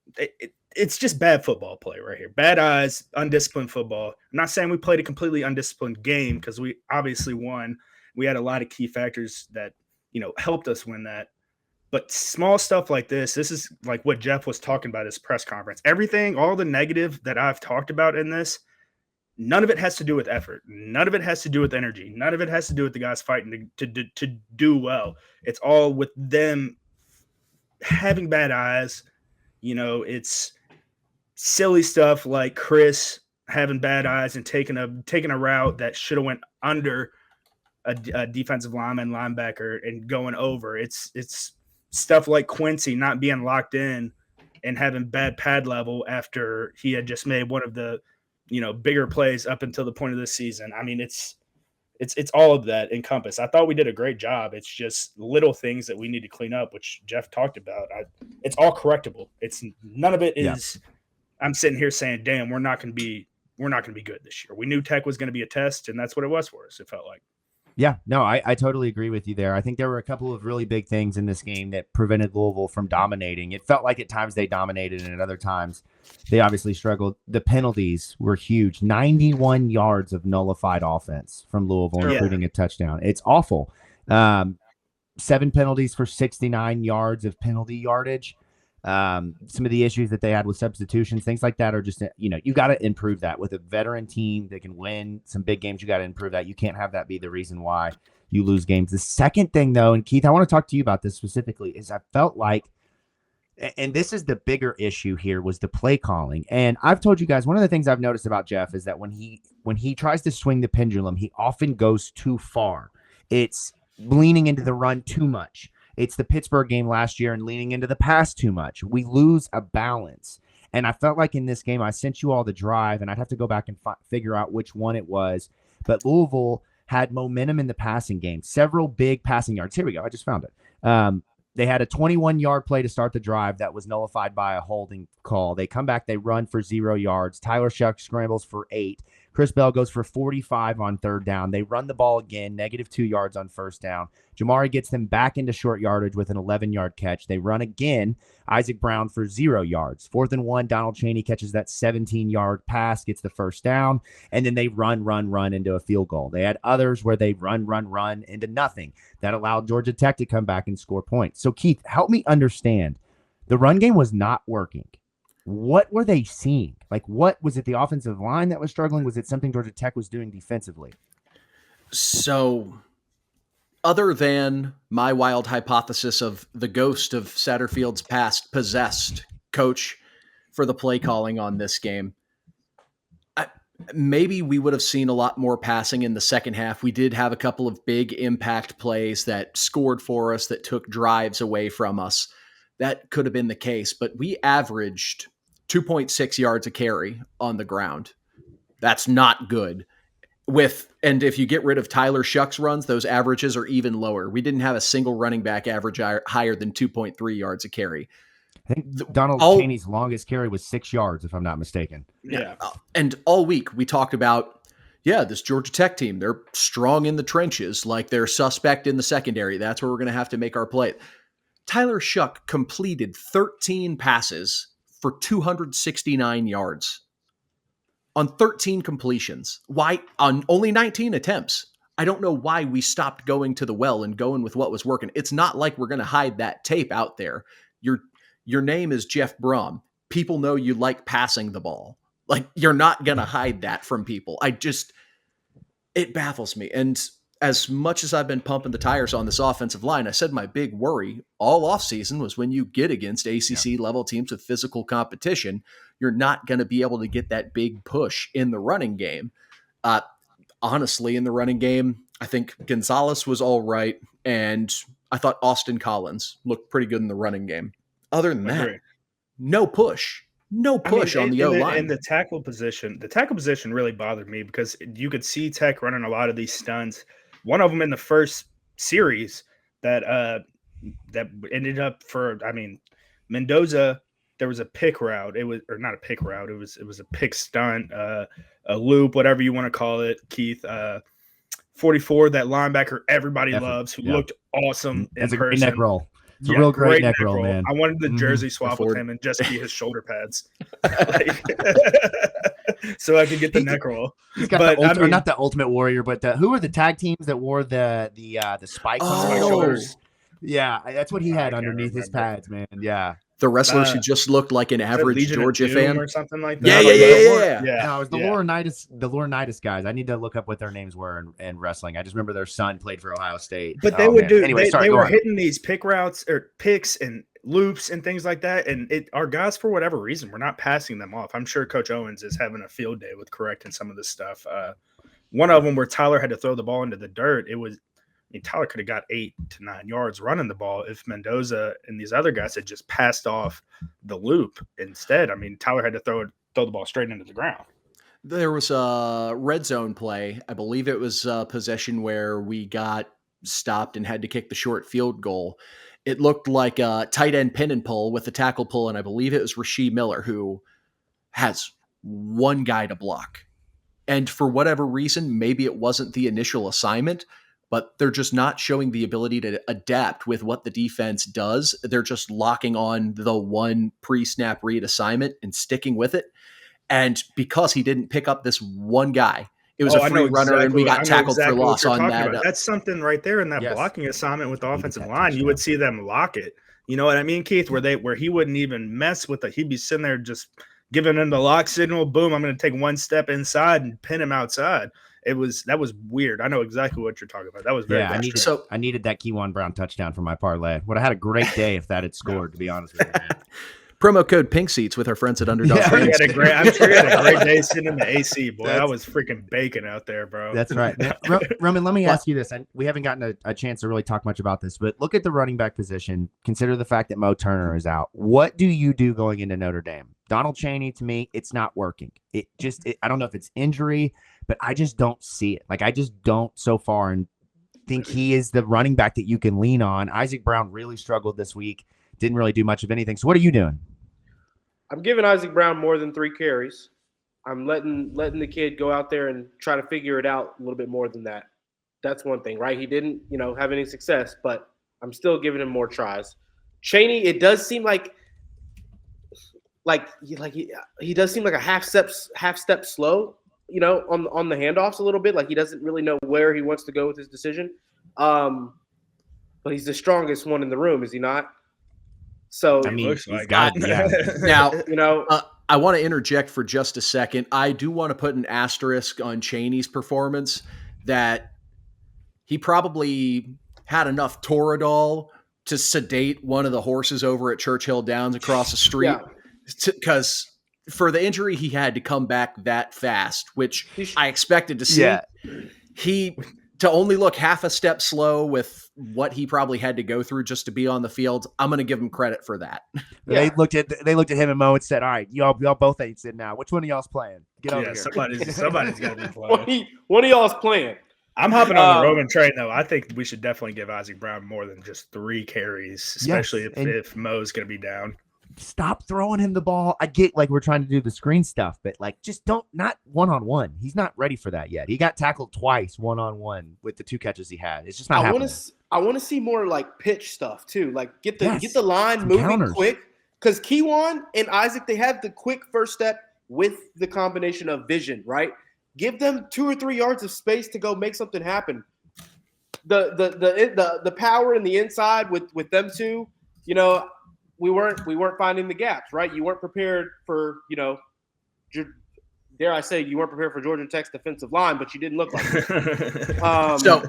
it's just bad football play right here. Bad eyes, undisciplined football. I'm not saying we played a completely undisciplined game because we obviously won. We had a lot of key factors that, helped us win that. But small stuff like this is like what Jeff was talking about his press conference. Everything, all the negative that I've talked about in this, none of it has to do with effort. None of it has to do with energy. None of it has to do with the guys fighting to do well. It's all with them having bad eyes. It's silly stuff like Chris having bad eyes and taking a route that should have went under a defensive linebacker and going over. It's stuff like Quincy not being locked in and having bad pad level after he had just made one of the bigger plays up until the point of this season. I mean, it's all of that encompassed. I thought we did a great job. It's just little things that we need to clean up, which Jeff talked about. It's all correctable. It's none of it is. Yeah. I'm sitting here saying, "Damn, we're not going to be good this year." We knew Tech was going to be a test, and that's what it was for us. It felt like. Yeah, no, I totally agree with you there. I think there were a couple of really big things in this game that prevented Louisville from dominating. It felt like at times they dominated, and at other times they obviously struggled. The penalties were huge. 91 yards of nullified offense from Louisville, including a touchdown. It's awful. 7 penalties for 69 yards of penalty yardage. Some of the issues that they had with substitutions, things like that are just, you got to improve that with a veteran team that can win some big games. You got to improve that. You can't have that be the reason why you lose games. The second thing though, and Keith, I want to talk to you about this specifically, is I felt like, and this is the bigger issue here, was the play calling. And I've told you guys, one of the things I've noticed about Jeff is that when he tries to swing the pendulum, he often goes too far. It's leaning into the run too much. It's the Pittsburgh game last year and leaning into the pass too much. We lose a balance. And I felt like in this game, I sent you all the drive, and I'd have to go back and figure out which one it was. But Louisville had momentum in the passing game, several big passing yards. Here we go. I just found it. They had a 21-yard play to start the drive that was nullified by a holding call. They come back, they run for 0 yards. Tyler Shuck scrambles for 8. Chris Bell goes for 45 on third down. They run the ball again, -2 yards on first down. Jamari gets them back into short yardage with an 11-yard catch. They run again. Isaac Brown for 0 yards. 4th and 1, Donald Chaney catches that 17-yard pass, gets the first down, and then they run into a field goal. They had others where they run into nothing. That allowed Georgia Tech to come back and score points. So, Keith, help me understand. The run game was not working. What were they seeing? Like, what was it? The offensive line that was struggling? Was it something Georgia Tech was doing defensively? So, other than my wild hypothesis of the ghost of Satterfield's past possessed coach for the play calling on this game, maybe we would have seen a lot more passing in the second half. We did have a couple of big impact plays that scored for us, that took drives away from us. That could have been the case, but we averaged 2.6 yards a carry on the ground. That's not good. And if you get rid of Tyler Shuck's runs, those averages are even lower. We didn't have a single running back average higher than 2.3 yards a carry. I think Donald Chaney's longest carry was 6 yards, if I'm not mistaken. Yeah. And all week we talked about, this Georgia Tech team, they're strong in the trenches, like they're suspect in the secondary. That's where we're going to have to make our play. Tyler Shuck completed 13 passes for 269 yards on 13 completions. Why? On only 19 attempts. I don't know why we stopped going to the well and going with what was working. It's not like we're going to hide that tape out there. Your name is Jeff Brom. People know you like passing the ball. Like, you're not going to hide that from people. It baffles me. And as much as I've been pumping the tires on this offensive line, I said my big worry all offseason was when you get against ACC level teams with physical competition, you're not going to be able to get that big push in the running game. Honestly, in the running game, I think Gonzalez was all right, and I thought Austin Collins looked pretty good in the running game. Other than that, no push. No push on the O-line. And the tackle position really bothered me because you could see Tech running a lot of these stunts. One of them in the first series that ended up Mendoza there was a pick route. It was, or not a pick route. It was a pick stunt, a loop, whatever you want to call it. Keith, 44, that linebacker everybody loves, who looked awesome in That's a person. great neck roll. It's a real great neck roll, man. I wanted the jersey swap with him and just be his shoulder pads, so I could get the neck roll. He's got or not the Ultimate Warrior, but who were the tag teams that wore the spikes on their shoulders? Yeah, that's what he had underneath his pads, man. Yeah. The wrestlers who just looked like an average Georgia fan or something like that. Yeah. No, it was the Laurinaitis guys. I need to look up what their names were in wrestling. I just remember their son played for Ohio State. But they would do. Anyway, they were hitting these pick routes or picks and loops and things like that. And our guys, for whatever reason, we're not passing them off. I'm sure Coach Owens is having a field day with correcting some of this stuff. One of them where Tyler had to throw the ball into the dirt. Tyler could have got 8 to 9 yards running the ball if Mendoza and these other guys had just passed off the loop instead. Tyler had to throw the ball straight into the ground. There was a red zone play. I believe it was a possession where we got stopped and had to kick the short field goal. It looked like a tight end pin and pull with a tackle pull, and I believe it was Rasheed Miller, who has one guy to block. And for whatever reason, maybe it wasn't the initial assignment, but they're just not showing the ability to adapt with what the defense does. They're just locking on the one pre-snap read assignment and sticking with it. And because he didn't pick up this one guy, it was a free runner, and we got tackled for loss on that. That's something right there in that blocking assignment with the offensive line. You would see them lock it. You know what I mean, Keith? Where he wouldn't even mess with it. He'd be sitting there just giving him the lock signal. Boom! I'm going to take one step inside and pin him outside. That was weird. I know exactly what you're talking about. That was very I needed that Keywan Brown touchdown for my parlay. Would have had a great day if that had scored, to be honest with you. Promo code Pink Seats with our friends at Underdog. I'm sure you had a great day sitting in the AC, boy. I was freaking baking out there, bro. That's right. Roman, let me ask you this. We haven't gotten a chance to really talk much about this, but look at the running back position. Consider the fact that Mo Turner is out. What do you do going into Notre Dame? Donald Chaney, to me, it's not working. I don't know if it's injury, but I just don't see it. I just don't so far and think he is the running back that you can lean on. Isaac Brown really struggled this week. Didn't really do much of anything. So what are you doing? I'm giving Isaac Brown more than 3 carries. I'm letting the kid go out there and try to figure it out a little bit more than that. That's one thing, right? He didn't, have any success, but I'm still giving him more tries. Chaney, it does seem like he does seem like a half step slow, on the handoffs a little bit. Like he doesn't really know where he wants to go with his decision. But he's the strongest one in the room, is he not? So looks like Now, I want to interject for just a second. I do want to put an asterisk on Chaney's performance that he probably had enough Toradol to sedate one of the horses over at Churchill Downs across the street. Because for the injury, he had to come back that fast, which I expected to see. Yeah. To only look half a step slow with what he probably had to go through just to be on the field, I'm going to give him credit for that. They looked at him and Mo and said, "All right, y'all both ain't sitting now. Which one of y'all's playing? Get over here. Somebody's got to be playing. One of y'all's playing." I'm hopping on the Roman train, though. I think we should definitely give Isaac Brown more than just 3 carries, especially if Mo's going to be down. Stop throwing him the ball. I get we're trying to do the screen stuff, but just not one-on-one. He's not ready for that yet. He got tackled twice one-on-one with the 2 catches he had. It's just not happening. I want to see more pitch stuff too. Get the line moving counters quick, because Keywan and Isaac, they have the quick first step with the combination of vision, right? Give them 2 or 3 yards of space to go make something happen. The power in the inside with them two, we weren't finding the gaps, right? You weren't prepared for, dare I say, you weren't prepared for Georgia Tech's defensive line, but you didn't look like it. So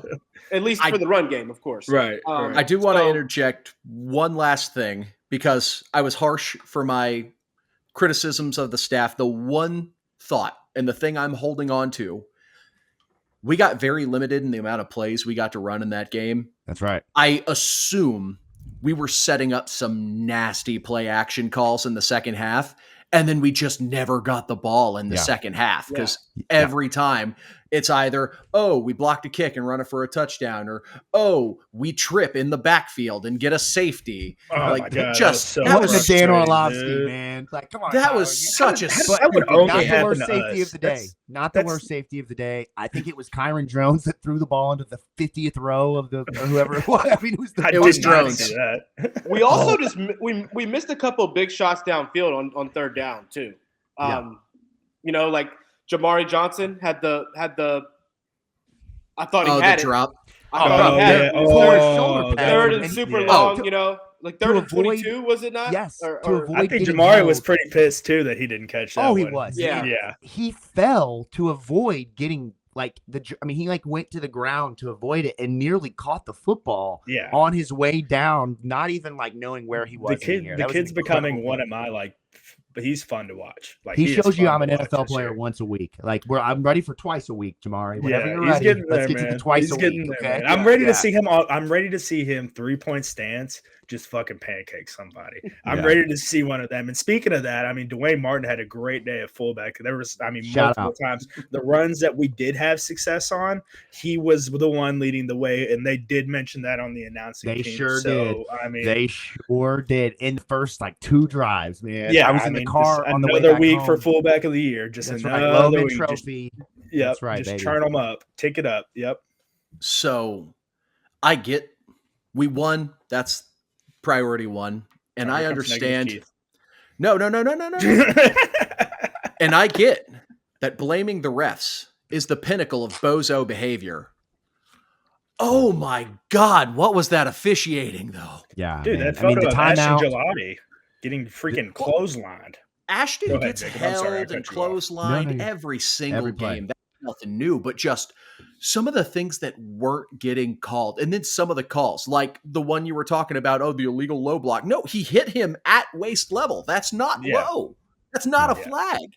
at least for the run game, of course. Right. I do want to interject one last thing, because I was harsh for my criticisms of the staff. The one thought and the thing I'm holding on to, we got very limited in the amount of plays we got to run in that game. That's right. I assume we were setting up some nasty play action calls in the second half, and then we just never got the ball in the second half, because every time It's either, oh, we blocked a kick and run it for a touchdown, or oh, we trip in the backfield and get a safety. Oh like my God, just That was Dan frustrating, Orlovsky, dude. man. Like, come on, that Tyler, was such a that would stupid only not the happen worst to safety us. of the day. Not the worst safety of the day. I think it was Kyron Jones that threw the ball into the 50th row of the or whoever it was. I mean, It was did not drones. see that. We also we missed a couple of big shots downfield on third down too. You know, like Jamari Johnson had the. I thought he had the it. drop. I thought he had it. shoulder pad. Third and super long. You know, like third and avoid- 22, was it not? Yes, Or, to avoid I think getting Jamari held. was pretty pissed too that he didn't catch that. Oh, he one. was. Yeah. Yeah. He fell to avoid getting he went to the ground to avoid it and nearly caught the football Yeah. on his way down, not even like knowing where he was. The kid's becoming one of my but he's fun to watch. Like He is shows you fun I'm an to watch NFL this player year. once a week. Like I'm ready for twice a week, Jamari. Whenever Yeah, you're he's ready, getting let's there, get to man. the twice He's a getting week. there, Okay, man. I'm ready to see him. I'm ready to see him 3-point stance, just fucking pancake somebody. I'm ready to see one of them. And speaking of that, I mean, Dwayne Martin had a great day at fullback. There was, I mean, Shout multiple out. times the runs that we did have success on, he was the one leading the way, and they did mention that on the announcing They team. sure So, did. I mean, They sure did in the first like 2 drives, man. yeah, I was in the car just on the way another back week home. for fullback of the year. Just That's another right, Loman week. Trophy. Yep, That's right, just baby. turn them up, tick it up. Yep. So I get we won. That's priority one. And I Here comes negative understand. Keith. No. And I get that blaming the refs is the pinnacle of bozo behavior. Oh my God, what was that officiating though? Yeah, Dude, man. that photo the of Ashton timeout. Gelati getting freaking clotheslined. Ashton Go ahead, gets Jacob. I'm sorry, I held and cut you off. clotheslined No, every single every play. game. That's nothing new, but just some of the things that weren't getting called. And then some of the calls, like the one you were talking about, the illegal low block. No, he hit him at waist level. That's not low. That's not a flag.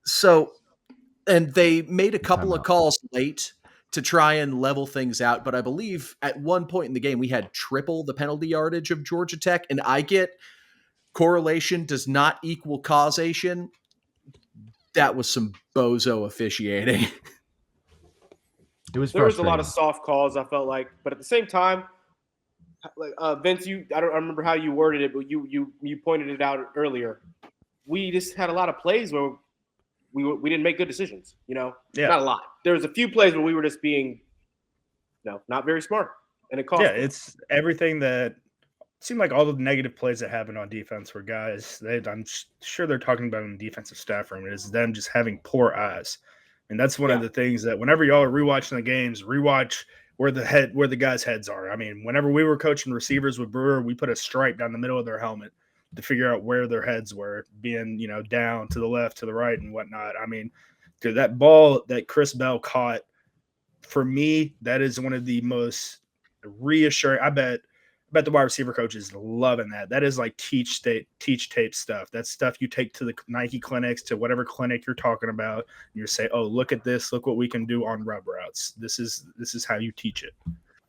So, and they made a couple of calls late to try and level things out. But I believe at one point in the game, we had triple the penalty yardage of Georgia Tech. And I get correlation does not equal causation. That was some bozo officiating. It was There was a lot of soft calls, I felt like, but at the same time, like Vince, I don't remember how you worded it, but you pointed it out earlier. We just had a lot of plays where we didn't make good decisions. You know, not a lot. There was a few plays where we were just being, not very smart, and it cost. Yeah, it's everything that seemed like all the negative plays that happened on defense were guys. I'm sure they're talking about in the defensive staff room. It is them just having poor eyes. And that's one of the things that whenever y'all are rewatching the games, rewatch where the guys' heads are. I mean, whenever we were coaching receivers with Brewer, we put a stripe down the middle of their helmet to figure out where their heads were, being, down to the left, to the right, and whatnot. I mean, dude, that ball that Chris Bell caught, for me, that is one of the most reassuring. I bet the wide receiver coach is loving that. That is like teach tape stuff. That's stuff you take to the Nike clinics, to whatever clinic you're talking about. And you say, "Oh, look at this! Look what we can do on rub routes. This is how you teach it."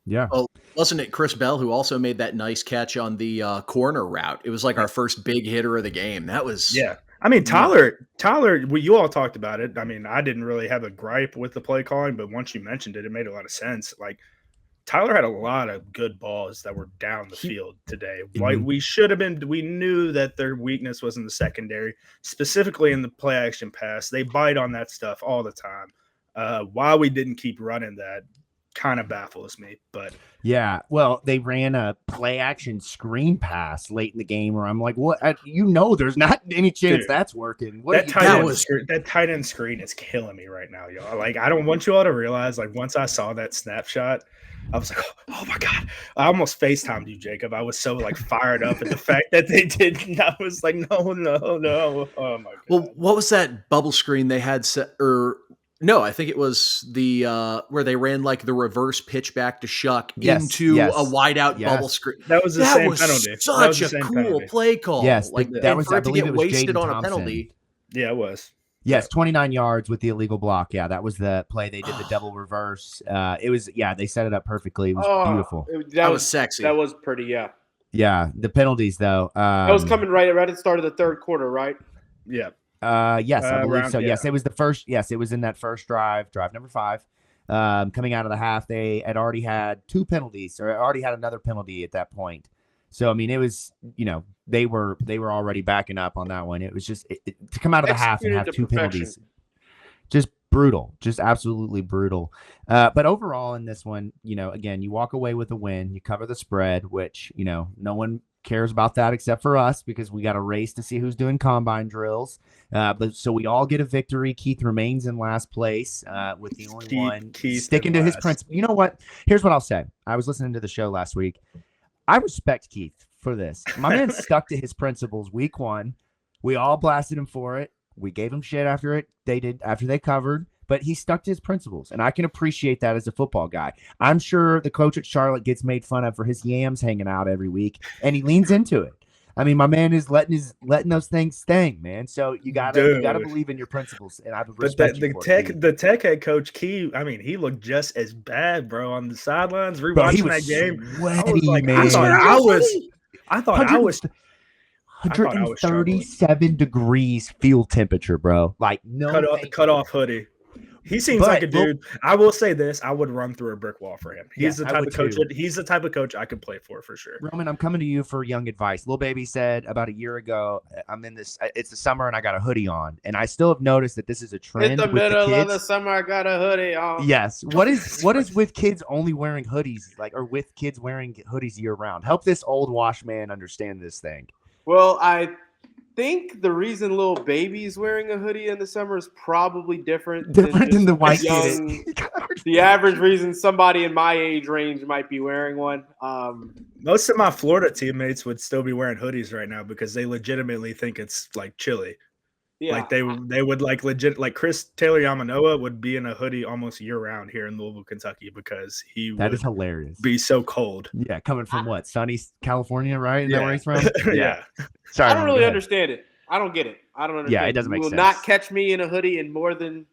Yeah. Well, wasn't it Chris Bell who also made that nice catch on the corner route? It was like our first big hitter of the game. That was I mean, Tyler, you all talked about it. I mean, I didn't really have a gripe with the play calling, but once you mentioned it, it made a lot of sense. Like, Tyler had a lot of good balls that were down the field today. Like, we knew that their weakness was in the secondary, specifically in the play action pass. They bite on that stuff all the time. Why we didn't keep running that kind of baffles me. But yeah, well, they ran a play action screen pass late in the game where I'm like, what? There's not any chance that's working. That tight end screen is killing me right now, y'all. Like, I don't want you all to realize, like, once I saw that snapshot, I was like, oh my God. I almost FaceTimed you, Jacob. I was so like fired up at the fact that they didn't. I was like, no. Oh my God. Well, what was that bubble screen they had set? No, I think it was the where they ran like the reverse pitch back to Shuck into a wide out bubble screen. That was the same penalty. Such a cool play call. Yes, like that was. for I it to believe get it was wasted Jaden on Thompson. a penalty. Yeah, it was. Yes, 29 yards with the illegal block. Yeah, that was the play. They did the double reverse. It was, they set it up perfectly. It was beautiful. That was sexy. That was pretty, Yeah, the penalties, though. That was coming right at the start of the third quarter, right? Yeah. Yes, I believe so. yeah. Yes, it was the first. Yes, it was in that first drive number 5. Coming out of the half, they had already had 2 penalties, or already had another penalty at that point. So I mean, it was, they were already backing up on that one. It was just to come out of the half and have 2 penalties, just brutal, just absolutely brutal. But overall in this one, again, you walk away with a win. You cover the spread, which no one cares about that except for us, because we got a race to see who's doing combine drills. But so we all get a victory. Keith remains in last place with the only one sticking to his principle. You know what? Here's what I'll say. I was listening to the show last week. I respect Keith for this. My man stuck to his principles week 1. We all blasted him for it. We gave him shit after they covered, but he stuck to his principles, and I can appreciate that as a football guy. I'm sure the coach at Charlotte gets made fun of for his yams hanging out every week, and he leans into it. I mean, my man is letting those things sting, man. So you gotta believe in your principles, and I respect you for it. The Tech head coach Key, I mean, he looked just as bad, bro, on the sidelines rewatching that game. Sweaty, I was like, man. I thought I was 137 degrees field temperature, bro. Like cut off hoodie. He seems like a dude. I will say this: I would run through a brick wall for him. He's the type of coach. He's the type of coach I could play for sure. Roman, I'm coming to you for young advice. Lil Baby said about a year ago, "I'm in this. It's the summer and I got a hoodie on, and I still have noticed that this is a trend. In the middle of the summer, I got a hoodie on. Yes. What is with kids only wearing hoodies, or with kids wearing hoodies year round? Help this old wash man understand this thing. Well, I think the reason Lil Baby's wearing a hoodie in the summer is probably different than the white kid. The average reason somebody in my age range might be wearing one. Most of my Florida teammates would still be wearing hoodies right now because they legitimately think it's like chilly. Yeah. Like they would like legit, like Chris Taylor Yamanoa would be in a hoodie almost year round here in Louisville, Kentucky, because that is hilarious. Be so cold. Yeah, coming from what, sunny California, right? Is that where he's from? Yeah. Sorry, I don't really understand it. I don't get it. I don't understand. Yeah, it doesn't make sense. You will not catch me in a hoodie in more than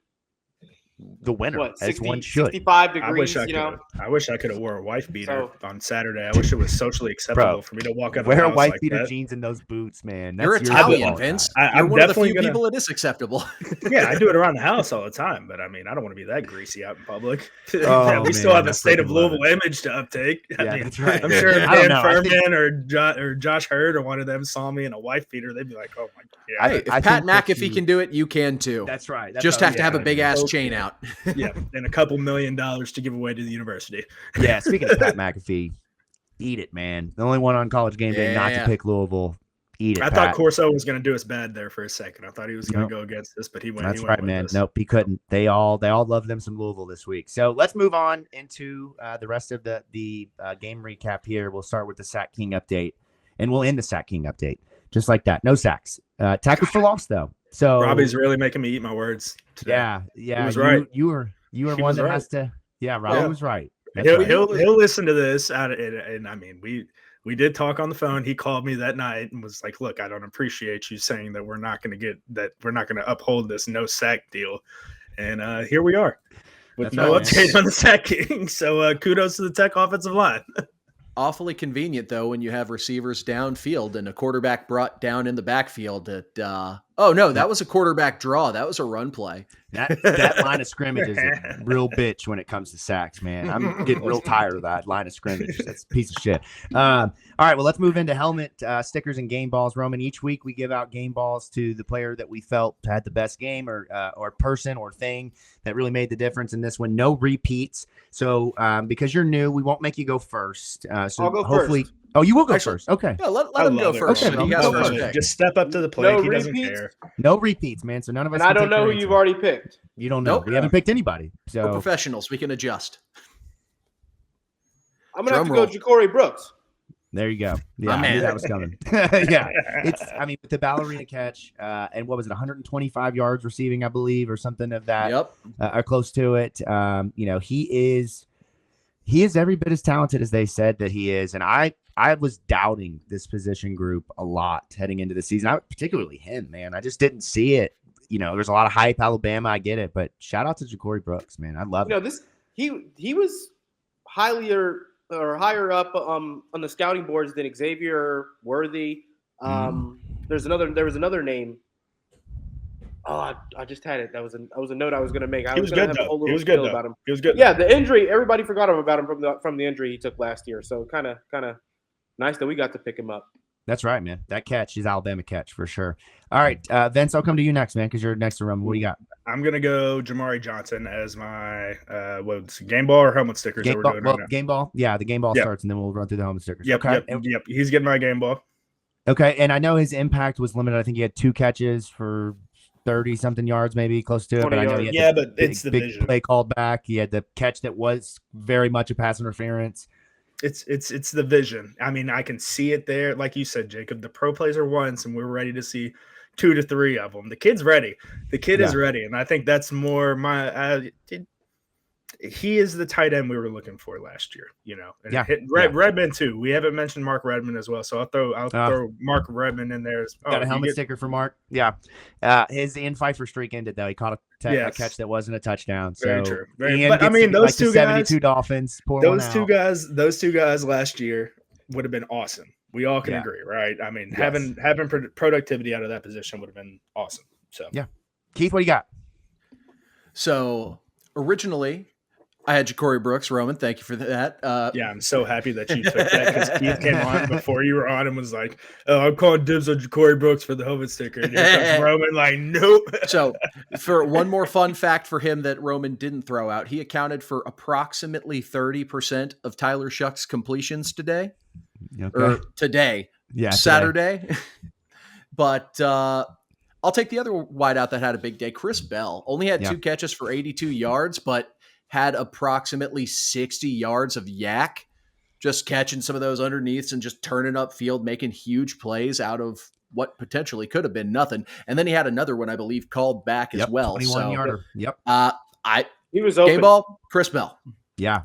the winter, what, 60, one should. 65 degrees. I wish I could have wore a wife beater on Saturday. I wish it was socially acceptable for me to walk out. Wear a wife beater jeans and those boots, man. You're Italian, Vince. You're one of the few people it is acceptable. Yeah, I do it around the house all the time, but I mean, I don't want to be that greasy out in public. We still have a state of Louisville image to uptake. I mean, that's right. I'm sure if Dan Furman or Josh Hurd or one of them saw me in a wife beater, they'd be like, "Oh my god!" Hey, if Pat McAfee can do it, you can too. That's right. Just have to have a big ass chain out. Yeah, and a couple $1 million to give away to the university. Yeah, speaking of Pat McAfee, eat it, man. The only one on College Game Day not to pick Louisville. Eat it. I thought Corso was going to do us bad there for a second. I thought he was going to go against us, but he went. That's right, man. Nope, he couldn't. They all love them some Louisville this week. So let's move on into the rest of the game recap here. We'll start with the Sack King update, and we'll end the Sack King update just like that. No sacks. Tackles for loss though. So Robbie's really making me eat my words today. Yeah. He was right. You were one that has to. Yeah, Robbie was right. He'll listen to this, and I mean we did talk on the phone. He called me that night and was like, "Look, I don't appreciate you saying that we're not going to uphold this no sack deal," and here we are with no update on the Sack King. So kudos to the Tech offensive line. Awfully convenient, though, when you have receivers downfield and a quarterback brought down in the backfield. That was a quarterback draw. That was a run play. That line of scrimmage is a real bitch when it comes to sacks, man. I'm getting real tired of that line of scrimmage. That's a piece of shit. All right, well, let's move into helmet stickers and game balls. Roman, each week we give out game balls to the player that we felt had the best game or person or thing that really made the difference in this one. No repeats. So because you're new, we won't make you go first. So I'll go hopefully first. Oh, you will go first. Okay. Yeah, let him go first. Okay, you guys just step up to the plate. No he doesn't repeats? care. No repeats, man. So none of us. And I don't know who you've already picked. You don't know. We haven't picked anybody. So we're professionals. We can adjust. I'm gonna have to go Ja'Cory Brooks. There you go. Yeah, I knew that was coming. Yeah, with the ballerina catch, and what was it, 125 yards receiving, I believe, or something of that. Yep. Or close to it. He is every bit as talented as they said that he is, and I was doubting this position group a lot heading into the season. Particularly him, man. I just didn't see it. There's a lot of hype, Alabama. I get it, but shout out to Ja'Cory Brooks, man. I love it. He was higher up on the scouting boards than Xavier Worthy. There was another name Oh, I just had it. That was a note I was going to make. I He was was going good to have a though. whole He little was good spiel though. about him. He was good. Yeah, the injury. Everybody forgot about him from the injury he took last year. So kind of nice that we got to pick him up. That's right, man. That catch is Alabama catch for sure. All right, Vince, I'll come to you next, man, because you're next to Roman. What do you got? I'm gonna go Jamari Johnson as my what's game ball or helmet stickers that we're doing right now. Game ball. Yeah, the game ball Yep. starts, and then we'll run through the helmet stickers. Yep, Okay. yep. He's getting my game ball. Okay, and I know his impact was limited. I think he had 2 catches for 30-something yards, maybe close to it. But I know he had it's the big vision. play called back. He had the catch that was very much a pass interference. It's the vision. I mean, I can see it there. Like you said, Jacob, the pro plays are once, and we're ready to see 2 to 3 of them. The kid's ready. The kid is ready, and I think that's more my. He is the tight end we were looking for last year, you know. And Redmond too. We haven't mentioned Mark Redmond as well, so I'll throw Mark Redmond in there. Got a helmet sticker for Mark. Yeah, his in Pfeiffer streak ended though. He caught a catch that wasn't a touchdown. So very true. But I mean, those two guys, 72 Dolphins. Those two guys last year would have been awesome. We all can agree, right? I mean, having productivity out of that position would have been awesome. So yeah, Keith, what do you got? So originally, I had Ja'Cory Brooks. Roman, thank you for that. Yeah, I'm so happy that you took that because Keith came on before you were on and was like, "Oh, I'm calling dibs on Ja'Cory Brooks for the helmet sticker." And here comes Roman, like, nope. So, for one more fun fact for him that Roman didn't throw out, he accounted for approximately 30% of Tyler Shuck's completions today. Okay. Or today. Yeah, Saturday. But I'll take the other wideout that had a big day. Chris Bell only had 2 catches for 82 yards, but had approximately 60 yards of yak, just catching some of those underneaths and just turning up field, making huge plays out of what potentially could have been nothing. And then he had another one, I believe, called back as well. 21-yarder. Yep. He was open. Game ball, Chris Bell. Yeah.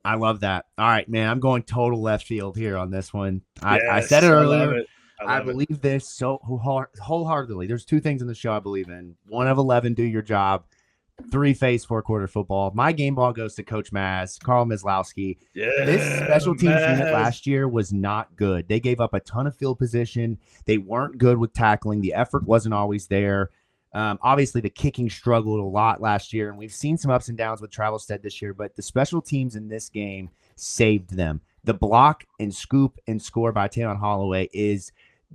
I love that. All right, man. I'm going total left field here on this one. I said it earlier. I believe this so wholeheartedly. There's 2 things in the show I believe in. 1 of 11, do your job. 3 face 4-quarter football. My game ball goes to Coach Maz, Carl Maslowski. This special teams unit last year was not good. They gave up a ton of field position. They weren't good with tackling. The effort wasn't always there. Obviously, the kicking struggled a lot last year, and we've seen some ups and downs with Travelstead this year, but the special teams in this game saved them. The block and scoop and score by Tayon Holloway is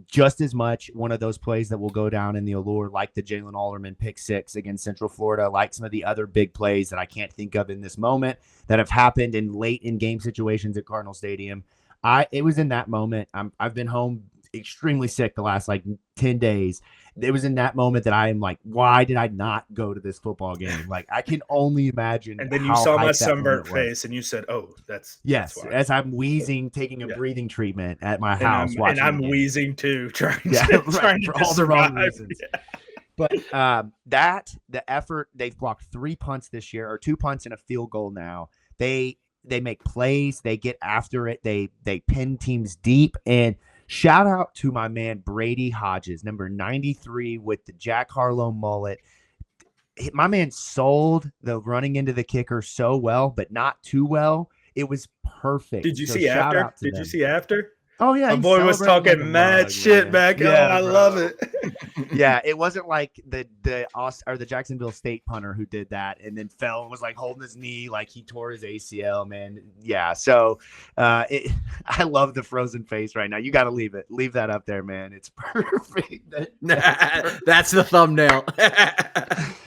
just as much one of those plays that will go down in the allure, like the Jalen Alderman pick 6 against Central Florida, like some of the other big plays that I can't think of in this moment that have happened in late in game situations at Cardinal Stadium. It was in that moment. I've been home extremely sick the last 10 days. It was in that moment that I am like, why did I not go to this football game? Like, I can only imagine. And then you saw my sunburnt face and you said, "Oh, that's why." As I'm wheezing, taking a breathing treatment at my house. And I'm wheezing too, trying for all the wrong reasons. Yeah. But the effort, they've blocked 3 punts this year, or 2 punts and a field goal now. They make plays, they get after it, they pin teams deep. And shout out to my man Brady Hodges, number 93 with the Jack Harlow mullet. My man sold the running into the kicker so well, but not too well. It was perfect. Did you see after? Did you see after? Oh yeah, my boy was talking mad shit back. Yeah, I love it. Yeah, it wasn't like the Jacksonville State punter who did that and then fell and was holding his knee like he tore his ACL, man. Yeah, so I love the frozen face right now. You got to leave that up there, man. It's perfect. That's the thumbnail.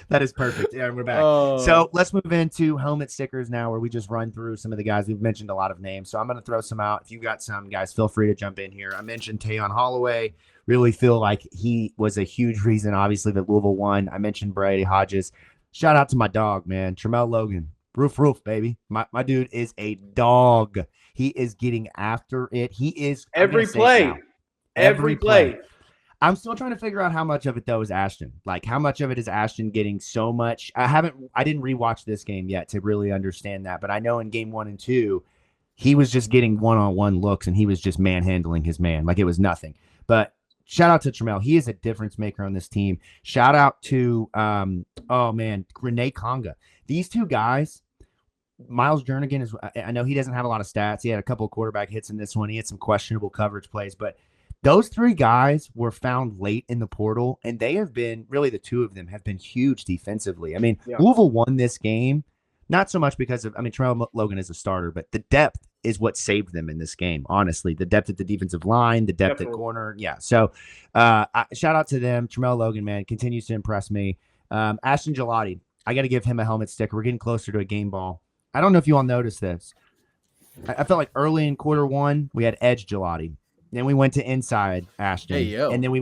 That is perfect. Yeah, we're back. So let's move into helmet stickers now, where we just run through some of the guys. We've mentioned a lot of names, so I'm going to throw some out. If you've got some, guys, feel free to jump in here. I mentioned Tayon Holloway. Really feel like he was a huge reason, obviously, that Louisville won. I mentioned Brady Hodges. Shout out to my dog, man. Tramel Logan. Roof, baby. My dude is a dog. He is getting after it. He is every play. Every play. I'm still trying to figure out how much of it though is Ashton. How much of it is Ashton getting so much? I didn't rewatch this game yet to really understand that, but I know in game 1 and 2, he was just getting one-on-one looks and he was just manhandling his man. It was nothing. But shout out to Tramel. He is a difference maker on this team. Shout out to Renee Conga. These 2 guys, Miles Jernigan I know he doesn't have a lot of stats. He had a couple of quarterback hits in this one. He had some questionable coverage plays, but Those three guys were found late in the portal, and they have been really the two of them have been huge defensively. I mean, Yeah. Louisville won this game, not so much because of, Terrell Logan is a starter, but the depth is what saved them in this game. Honestly, the depth at the defensive line, the depth at corner. Yeah. So shout out to them. Tremel Logan, man, continues to impress me. Ashton Gelati, I got to give him a helmet sticker. We're getting closer to a game ball. I don't know if you all noticed this. I felt like early in quarter one, we had edge Gelati. Then we went to inside Ashton. Hey, yo. And then we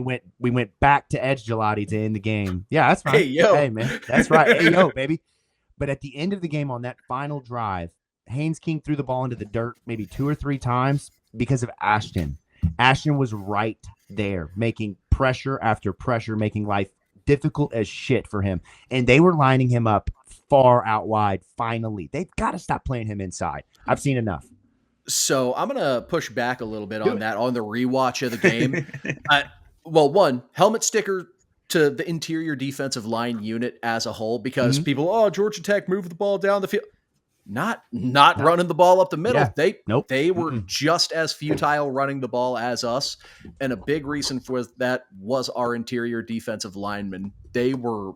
went back to edge Gelati to end the game. Yeah, that's right. Hey, yo. Hey, man. That's right. Hey, yo, baby. But at the end of the game on that final drive, Haynes King threw the ball into the dirt maybe 2 or 3 times because of Ashton. Ashton was right there, making pressure after pressure, making life difficult as shit for him. And they were lining him up far out wide finally. They've got to stop playing him inside. I've seen enough. So I'm going to push back a little bit on that on the rewatch of the game. Well, one, helmet sticker to the interior defensive line unit as a whole, because people, Georgia Tech moved the ball down the field. Not running the ball up the middle. Yeah. They were just as futile running the ball as us. And a big reason for that was our interior defensive linemen. They were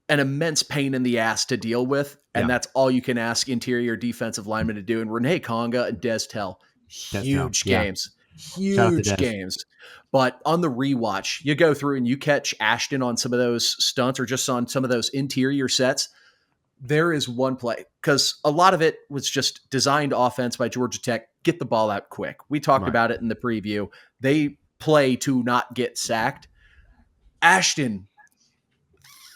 an immense pain in the ass to deal with. And that's all you can ask interior defensive linemen to do. And Renee Conga and Des Tell, huge games. Huge games. But on the rewatch, you go through and you catch Ashton on some of those stunts or just on some of those interior sets. There is one play, because a lot of it was just designed offense by Georgia Tech. Get the ball out quick. We talked about it in the preview. They play to not get sacked. Ashton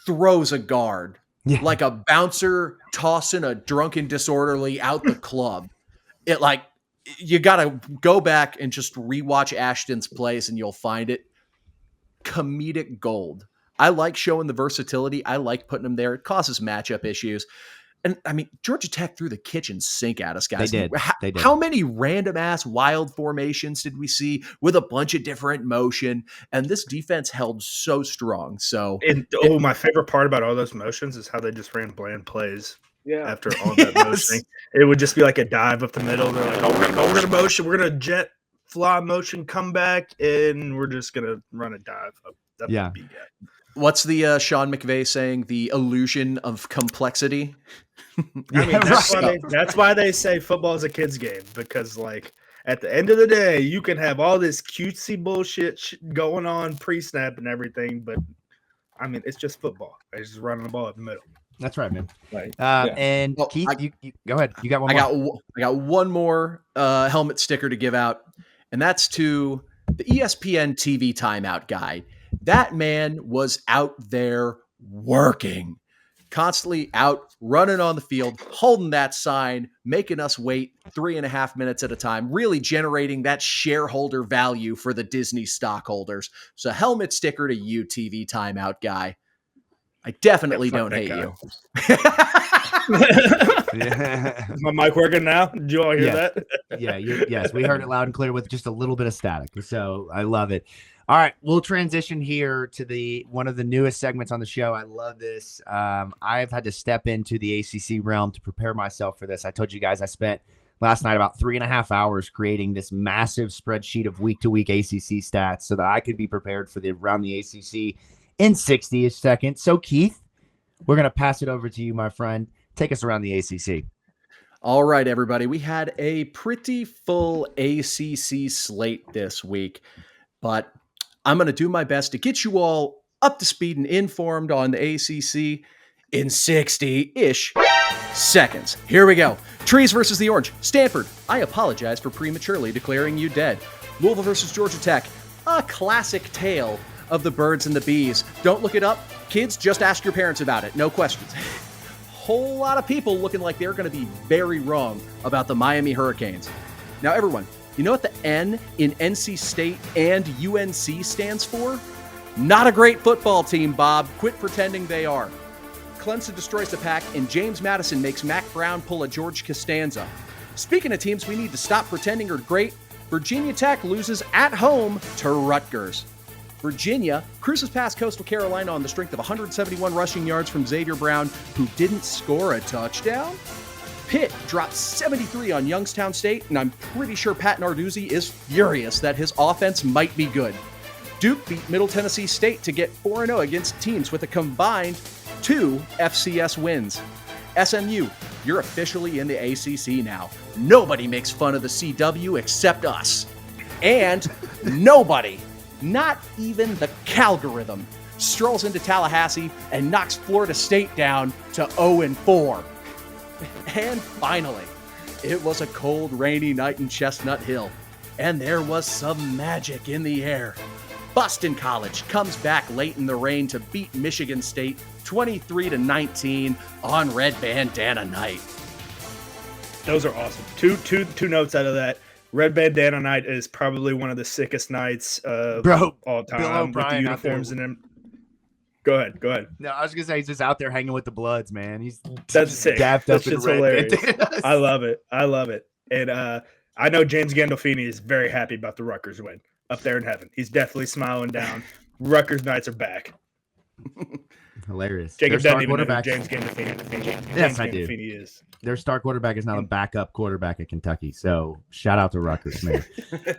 throws a guard like a bouncer tossing a drunken disorderly out the club. You got to go back and just rewatch Ashton's plays and you'll find it comedic gold. I like showing the versatility. I like putting them there. It causes matchup issues. And I mean, Georgia Tech threw the kitchen sink at us, guys. They did. How many random ass wild formations did we see with a bunch of different motion? And this defense held so strong. So, my favorite part about all those motions is how they just ran bland plays. Yeah. After all that motioning, it would just be like a dive up the middle. They're like, we're gonna motion, we're gonna jet fly motion, come back, and we're just gonna run a dive up the B gap. What's the Sean McVay saying? The illusion of complexity. That's why they say football is a kid's game, because like at the end of the day, you can have all this cutesy bullshit going on pre-snap and everything, but I mean it's just football. It's just running the ball up the middle. That's right, man. Right. And Keith, you go ahead. You got one more. I got one more helmet sticker to give out, and that's to the ESPN TV timeout guy. That man was out there working, constantly out running on the field, holding that sign, making us wait 3.5 minutes at a time, really generating that shareholder value for the Disney stockholders. So helmet sticker to you, TV timeout guy. I definitely don't hate you. Is my mic working now? Did you all hear that? Yes, we heard it loud and clear with just a little bit of static. So I love it. All right, we'll transition here to one of the newest segments on the show. I love this. I've had to step into the ACC realm to prepare myself for this. I told you guys I spent last night about 3.5 hours creating this massive spreadsheet of week-to-week ACC stats so that I could be prepared for around the ACC in 60-ish seconds. So, Keith, we're going to pass it over to you, my friend. Take us around the ACC. All right, everybody. We had a pretty full ACC slate this week, but I'm going to do my best to get you all up to speed and informed on the ACC in 60-ish seconds. Here we go. Trees versus the Orange. Stanford, I apologize for prematurely declaring you dead. Louisville versus Georgia Tech. A classic tale of the birds and the bees. Don't look it up. Kids, just ask your parents about it. No questions. Whole lot of people looking like they're going to be very wrong about the Miami Hurricanes. Now, everyone, you know what the N in NC State and UNC stands for? Not a great football team, Bob. Quit pretending they are. Clemson destroys the Pack, and James Madison makes Mac Brown pull a George Costanza. Speaking of teams we need to stop pretending are great, Virginia Tech loses at home to Rutgers. Virginia cruises past Coastal Carolina on the strength of 171 rushing yards from Xavier Brown, who didn't score a touchdown. Pitt dropped 73 on Youngstown State, and I'm pretty sure Pat Narduzzi is furious that his offense might be good. Duke beat Middle Tennessee State to get 4-0 against teams with a combined 2 FCS wins. SMU, you're officially in the ACC now. Nobody makes fun of the CW except us. And nobody, not even the Calgorithm, strolls into Tallahassee and knocks Florida State down to 0-4. And finally, it was a cold, rainy night in Chestnut Hill, and there was some magic in the air. Boston College comes back late in the rain to beat Michigan State 23-19 on Red Bandana Night. Those are awesome. Two notes out of that. Red Bandana Night is probably one of the sickest nights of all time. Bill O'Brien with the uniforms in them. Go ahead. No, I was gonna say he's just out there hanging with the Bloods, man. That's sick. Dapped That's up in just red hilarious. bandanas. I love it. And I know James Gandolfini is very happy about the Rutgers win up there in heaven. He's definitely smiling down. Rutgers Knights are back. Hilarious. Jacob Their doesn't star even know who quarterback. James Gandolfini Yes, I do. is. Their star quarterback is now the backup quarterback at Kentucky. So shout out to Rutgers, man.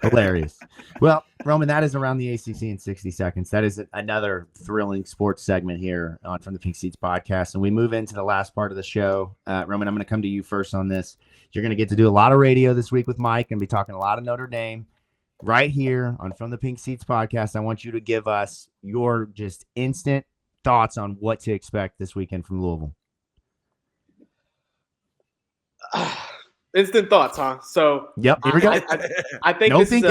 Hilarious. Well, Roman, that is around the ACC in 60 seconds. That is another thrilling sports segment here on From the Pink Seats podcast. And we move into the last part of the show. Roman, I'm going to come to you first on this. You're going to get to do a lot of radio this week with Mike and be talking a lot of Notre Dame right here on From the Pink Seats podcast. I want you to give us your just instant thoughts on what to expect this weekend from Louisville. Instant thoughts, huh? So Yep, here we go. I think No this thinking.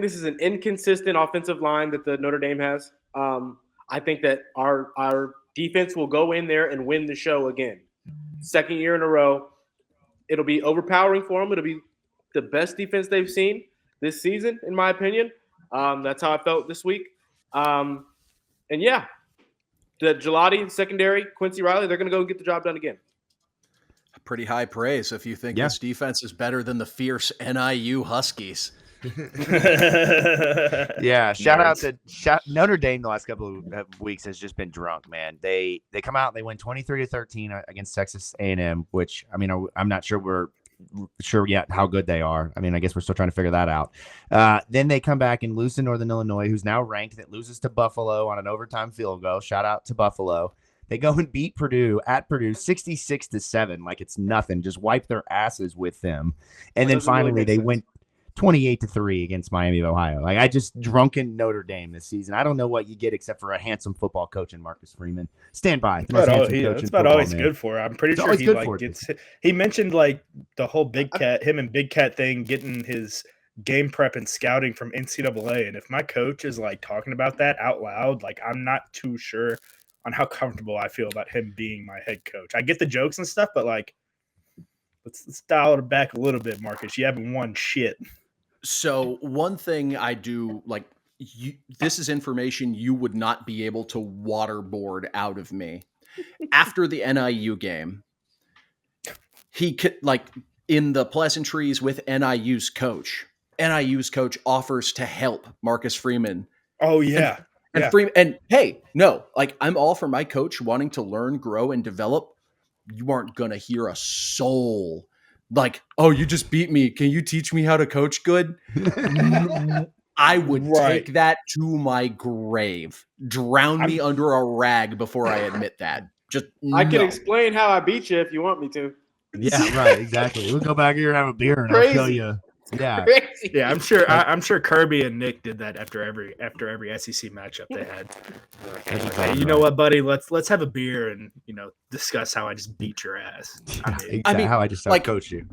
is an inconsistent offensive line that the Notre Dame has. I think that our defense will go in there and win the show again. Second year in a row. It'll be overpowering for them. It'll be the best defense they've seen this season, in my opinion. That's how I felt this week. And yeah, the Gelati secondary, Quincy Riley, they're going to go get the job done again. Pretty high praise if you think this defense is better than the fierce NIU Huskies. Yeah, shout out to Notre Dame. The last couple of weeks has just been drunk, man. They come out, they win 23-13 against Texas A&M, which I mean, I'm not sure we're sure yet how good they are. I mean, I guess we're still trying to figure that out. Then they come back and lose to Northern Illinois, who's now ranked, that loses to Buffalo on an overtime field goal. Shout out to Buffalo. They go and beat Purdue at Purdue 66-7, like it's nothing. Just wipe their asses with them, and then finally they went 28-3 against Miami of Ohio. Like I just drunken Notre Dame this season. I don't know what you get except for a handsome football coach in Marcus Freeman. Stand by. That's about all he's good for. I'm pretty sure he mentioned like the whole Big Cat, him and Big Cat thing, getting his game prep and scouting from NCAA. And if my coach is like talking about that out loud, like I'm not too sure on how comfortable I feel about him being my head coach. I get the jokes and stuff, but like let's dial it back a little bit, Marcus. You haven't won shit. So one thing I do, like, this is information you would not be able to waterboard out of me. After the NIU game, he could, like, in the pleasantries with NIU's coach offers to help Marcus Freeman. Oh, yeah. And Freeman, and hey, no, like, I'm all for my coach wanting to learn, grow, and develop. You aren't going to hear a soul like, oh, you just beat me. Can you teach me how to coach good? I would take that to my grave. Drown me under a rag before I admit that. I can explain how I beat you if you want me to. Yeah, right. Exactly. We'll go back here and have a beer and I'll show you. Yeah. Crazy. Yeah, I'm sure Kirby and Nick did that after every SEC matchup they had. Hey, you know what, buddy? Let's have a beer and discuss how I just beat your ass. I mean how I just coach you.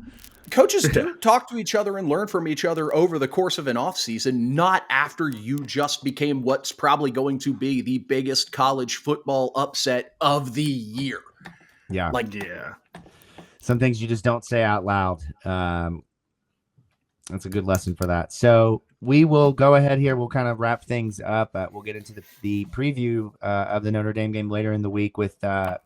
Coaches do talk to each other and learn from each other over the course of an offseason, not after you just became what's probably going to be the biggest college football upset of the year. Yeah. Yeah. Some things you just don't say out loud. That's a good lesson for that. So we will go ahead here. We'll kind of wrap things up. We'll get into the preview of the Notre Dame game later in the week with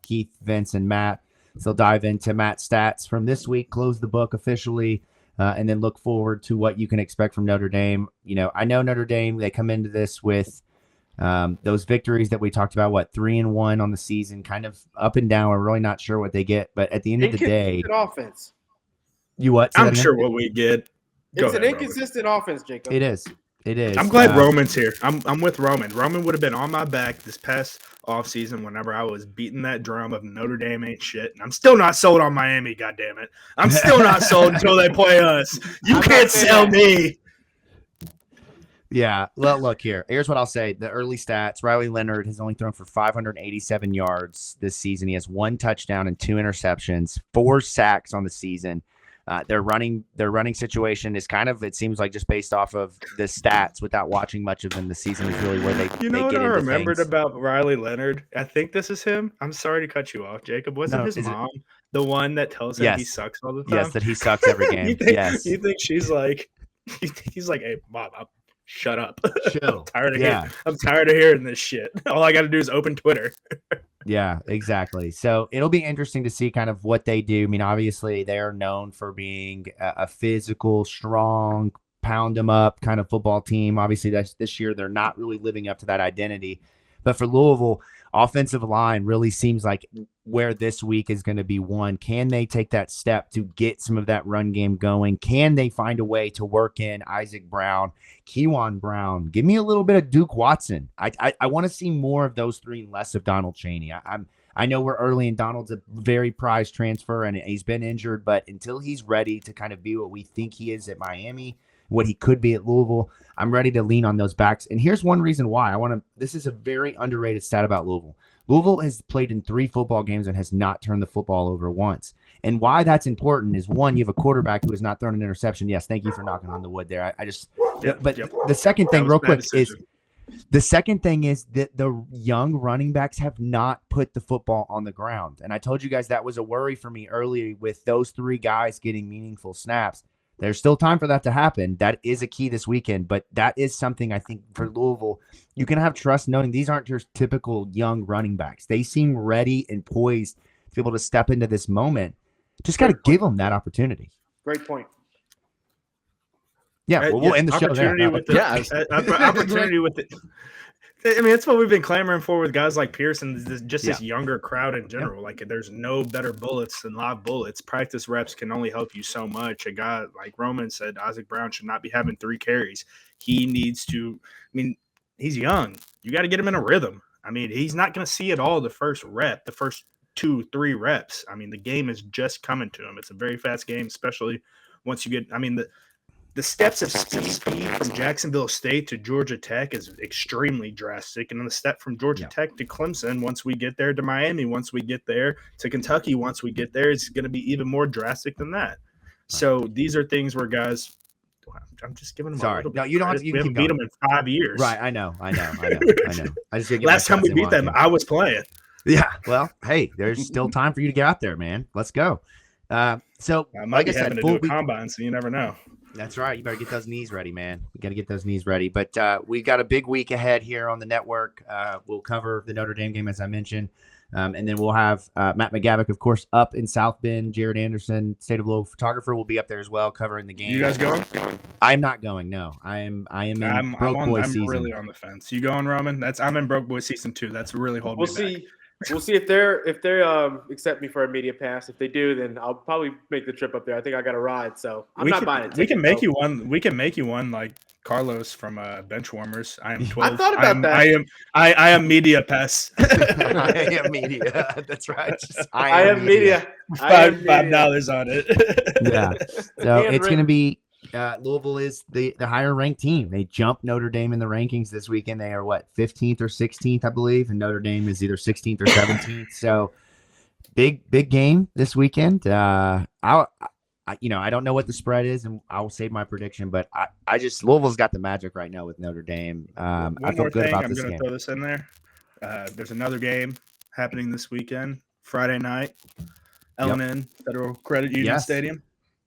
Keith, Vince, and Matt. So they'll dive into Matt's stats from this week, close the book officially, and then look forward to what you can expect from Notre Dame. I know Notre Dame, they come into this with Those victories that we talked about, 3-1 on the season, kind of up and down. We're really not sure what they get, but at the end of the day, Inconsistent offense. you what? Say that I'm again? sure what we get. Go It's ahead, an Roman. inconsistent offense, Jacob. It is. It is. I'm glad Roman's here. I'm with Roman. Roman would have been on my back this past offseason whenever I was beating that drum of Notre Dame ain't shit. And I'm still not sold on Miami, goddammit. I'm still not sold until they play us. You can't sell me. Yeah. Well, look here. Here's what I'll say. The early stats. Riley Leonard has only thrown for 587 yards this season. He has 1 touchdown and 2 interceptions, 4 sacks on the season. Their running situation is kind of, it seems like, just based off of the stats without watching much of them this season is really where they You they know what get I into remembered things. about Riley Leonard? I think this is him. I'm sorry to cut you off, Jacob. Wasn't No, his is it- mom the one that tells him he Yes. sucks all the time? Yes, that he sucks every game. you think, Yes. You think she's like, he's like, hey, mom, shut up. Chill. I'm tired of hearing this shit. All I got to do is open Twitter. Yeah, exactly. So it'll be interesting to see kind of what they do. I mean, obviously they are known for being a physical, strong, pound them up kind of football team. Obviously this year they're not really living up to that identity. But for Louisville, offensive line really seems like where this week is going to be won. Can they take that step to get some of that run game going? Can they find a way to work in Isaac Brown, Kewan Brown? Give me a little bit of Duke Watson. I want to see more of those 3 and less of Donald Chaney. I know we're early and Donald's a very prized transfer and he's been injured, but until he's ready to kind of be what we think he is at Miami, what he could be at Louisville, I'm ready to lean on those backs. And here's one reason why. This is a very underrated stat about Louisville. Louisville has played in 3 football games and has not turned the football over once. And why that's important is, one, you have a quarterback who has not thrown an interception. Yes, thank you for knocking on the wood there. The second thing, real quick, is that the young running backs have not put the football on the ground. And I told you guys that was a worry for me early with those 3 guys getting meaningful snaps. There's still time for that to happen. That is a key this weekend, but that is something I think for Louisville, you can have trust knowing these aren't your typical young running backs. They seem ready and poised to be able to step into this moment. Just got to give them that opportunity. Great point. Yeah, we'll end the show there. Opportunity with it. I mean, that's what we've been clamoring for with guys like Pearson, this younger crowd in general. Like, there's no better bullets than live bullets. Practice reps can only help you so much. A guy like Roman said, Isaac Brown should not be having 3 carries. He needs to – I mean, he's young. You got to get him in a rhythm. I mean, he's not going to see it all the first 2-3 reps. I mean, the game is just coming to him. It's a very fast game, especially once you get – I mean, the steps of speed from Jacksonville State to Georgia Tech is extremely drastic. And then the step from Georgia Tech to Clemson, once we get there, to Miami, once we get there, to Kentucky, once we get there, it's going to be even more drastic than that. So these are things where guys – I'm just giving them a little bit. No, you don't have to. We haven't beat them in 5 years. Right, I know. I just Last time we beat them, I was playing. Yeah, well, hey, there's still time for you to get out there, man. Let's go. So, I might be having to do a combine, so you never know. That's right. You better get those knees ready, man. You got to get those knees ready. But we've got a big week ahead here on the network. We'll cover the Notre Dame game, as I mentioned. And then we'll have Matt McGavick, of course, up in South Bend. Jared Anderson, State of Louisville photographer, will be up there as well, covering the game. You guys going? I'm not going. No, I am in Broke Boy season. I'm really on the fence. You going, Roman? I'm in Broke Boy season 2. That's really holding me back. We'll see if they accept me for a media pass. If they do, then I'll probably make the trip up there. I think I got a ride, so I'm not buying it. We can make you one. We can make you one like Carlos from Benchwarmers. I am 12. I thought about that. I am media pass. I am media. That's right. I am media. $5 on it. Yeah. So it's going to be Louisville is the higher ranked team. They jumped Notre Dame in the rankings this weekend. They are 15th or 16th, I believe, and Notre Dame is either 16th or 17th. So big game this weekend. I don't know what the spread is, and I will save my prediction, but I just Louisville's got the magic right now with Notre Dame. I feel good about this game. I'm going to throw this in there. There's another game happening this weekend, Friday night, L&N Federal Credit Union Stadium.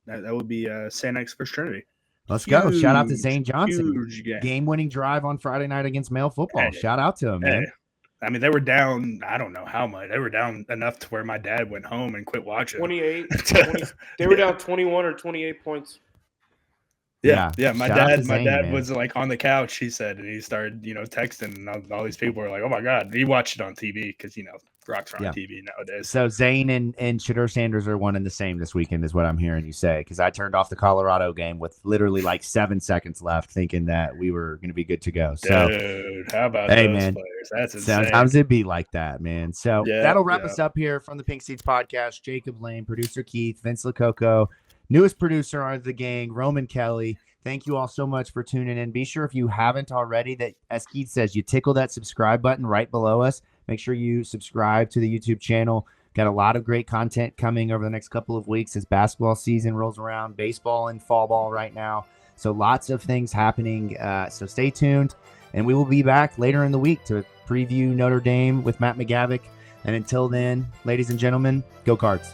That would be St. X First Trinity. Let's go. Shout out to Zane Johnson. Huge game-winning drive on Friday night against male football. Hey, Shout out to him, man. I mean, they were down, I don't know how much. They were down enough to where my dad went home and quit watching. 28. They were down 21 or 28 points. Yeah. My Shout out to dad Zane, man. was like on the couch, he said, and he started, texting, and all these people were like, oh my God. He watched it on TV because, Rocks are on TV nowadays. So Zane and Shadur Sanders are one and the same this weekend is what I'm hearing you say, because I turned off the Colorado game with literally like 7 seconds left thinking that we were going to be good to go. So, Dude, how about hey, those man, players? That's insane. sometimes it be like that, man. So that'll wrap yeah. us up here from the Pink Seats podcast. Jacob Lane, producer Keith, Vince Lococo, newest producer of the gang, Roman Kelly. Thank you all so much for tuning in. Be sure, if you haven't already, that, as Keith says, you tickle that subscribe button right below us. Make sure you subscribe to the YouTube channel. Got a lot of great content coming over the next couple of weeks as basketball season rolls around, baseball and fall ball right now. So lots of things happening. So stay tuned, and we will be back later in the week to preview Notre Dame with Matt McGavick. And until then, ladies and gentlemen, go Cards.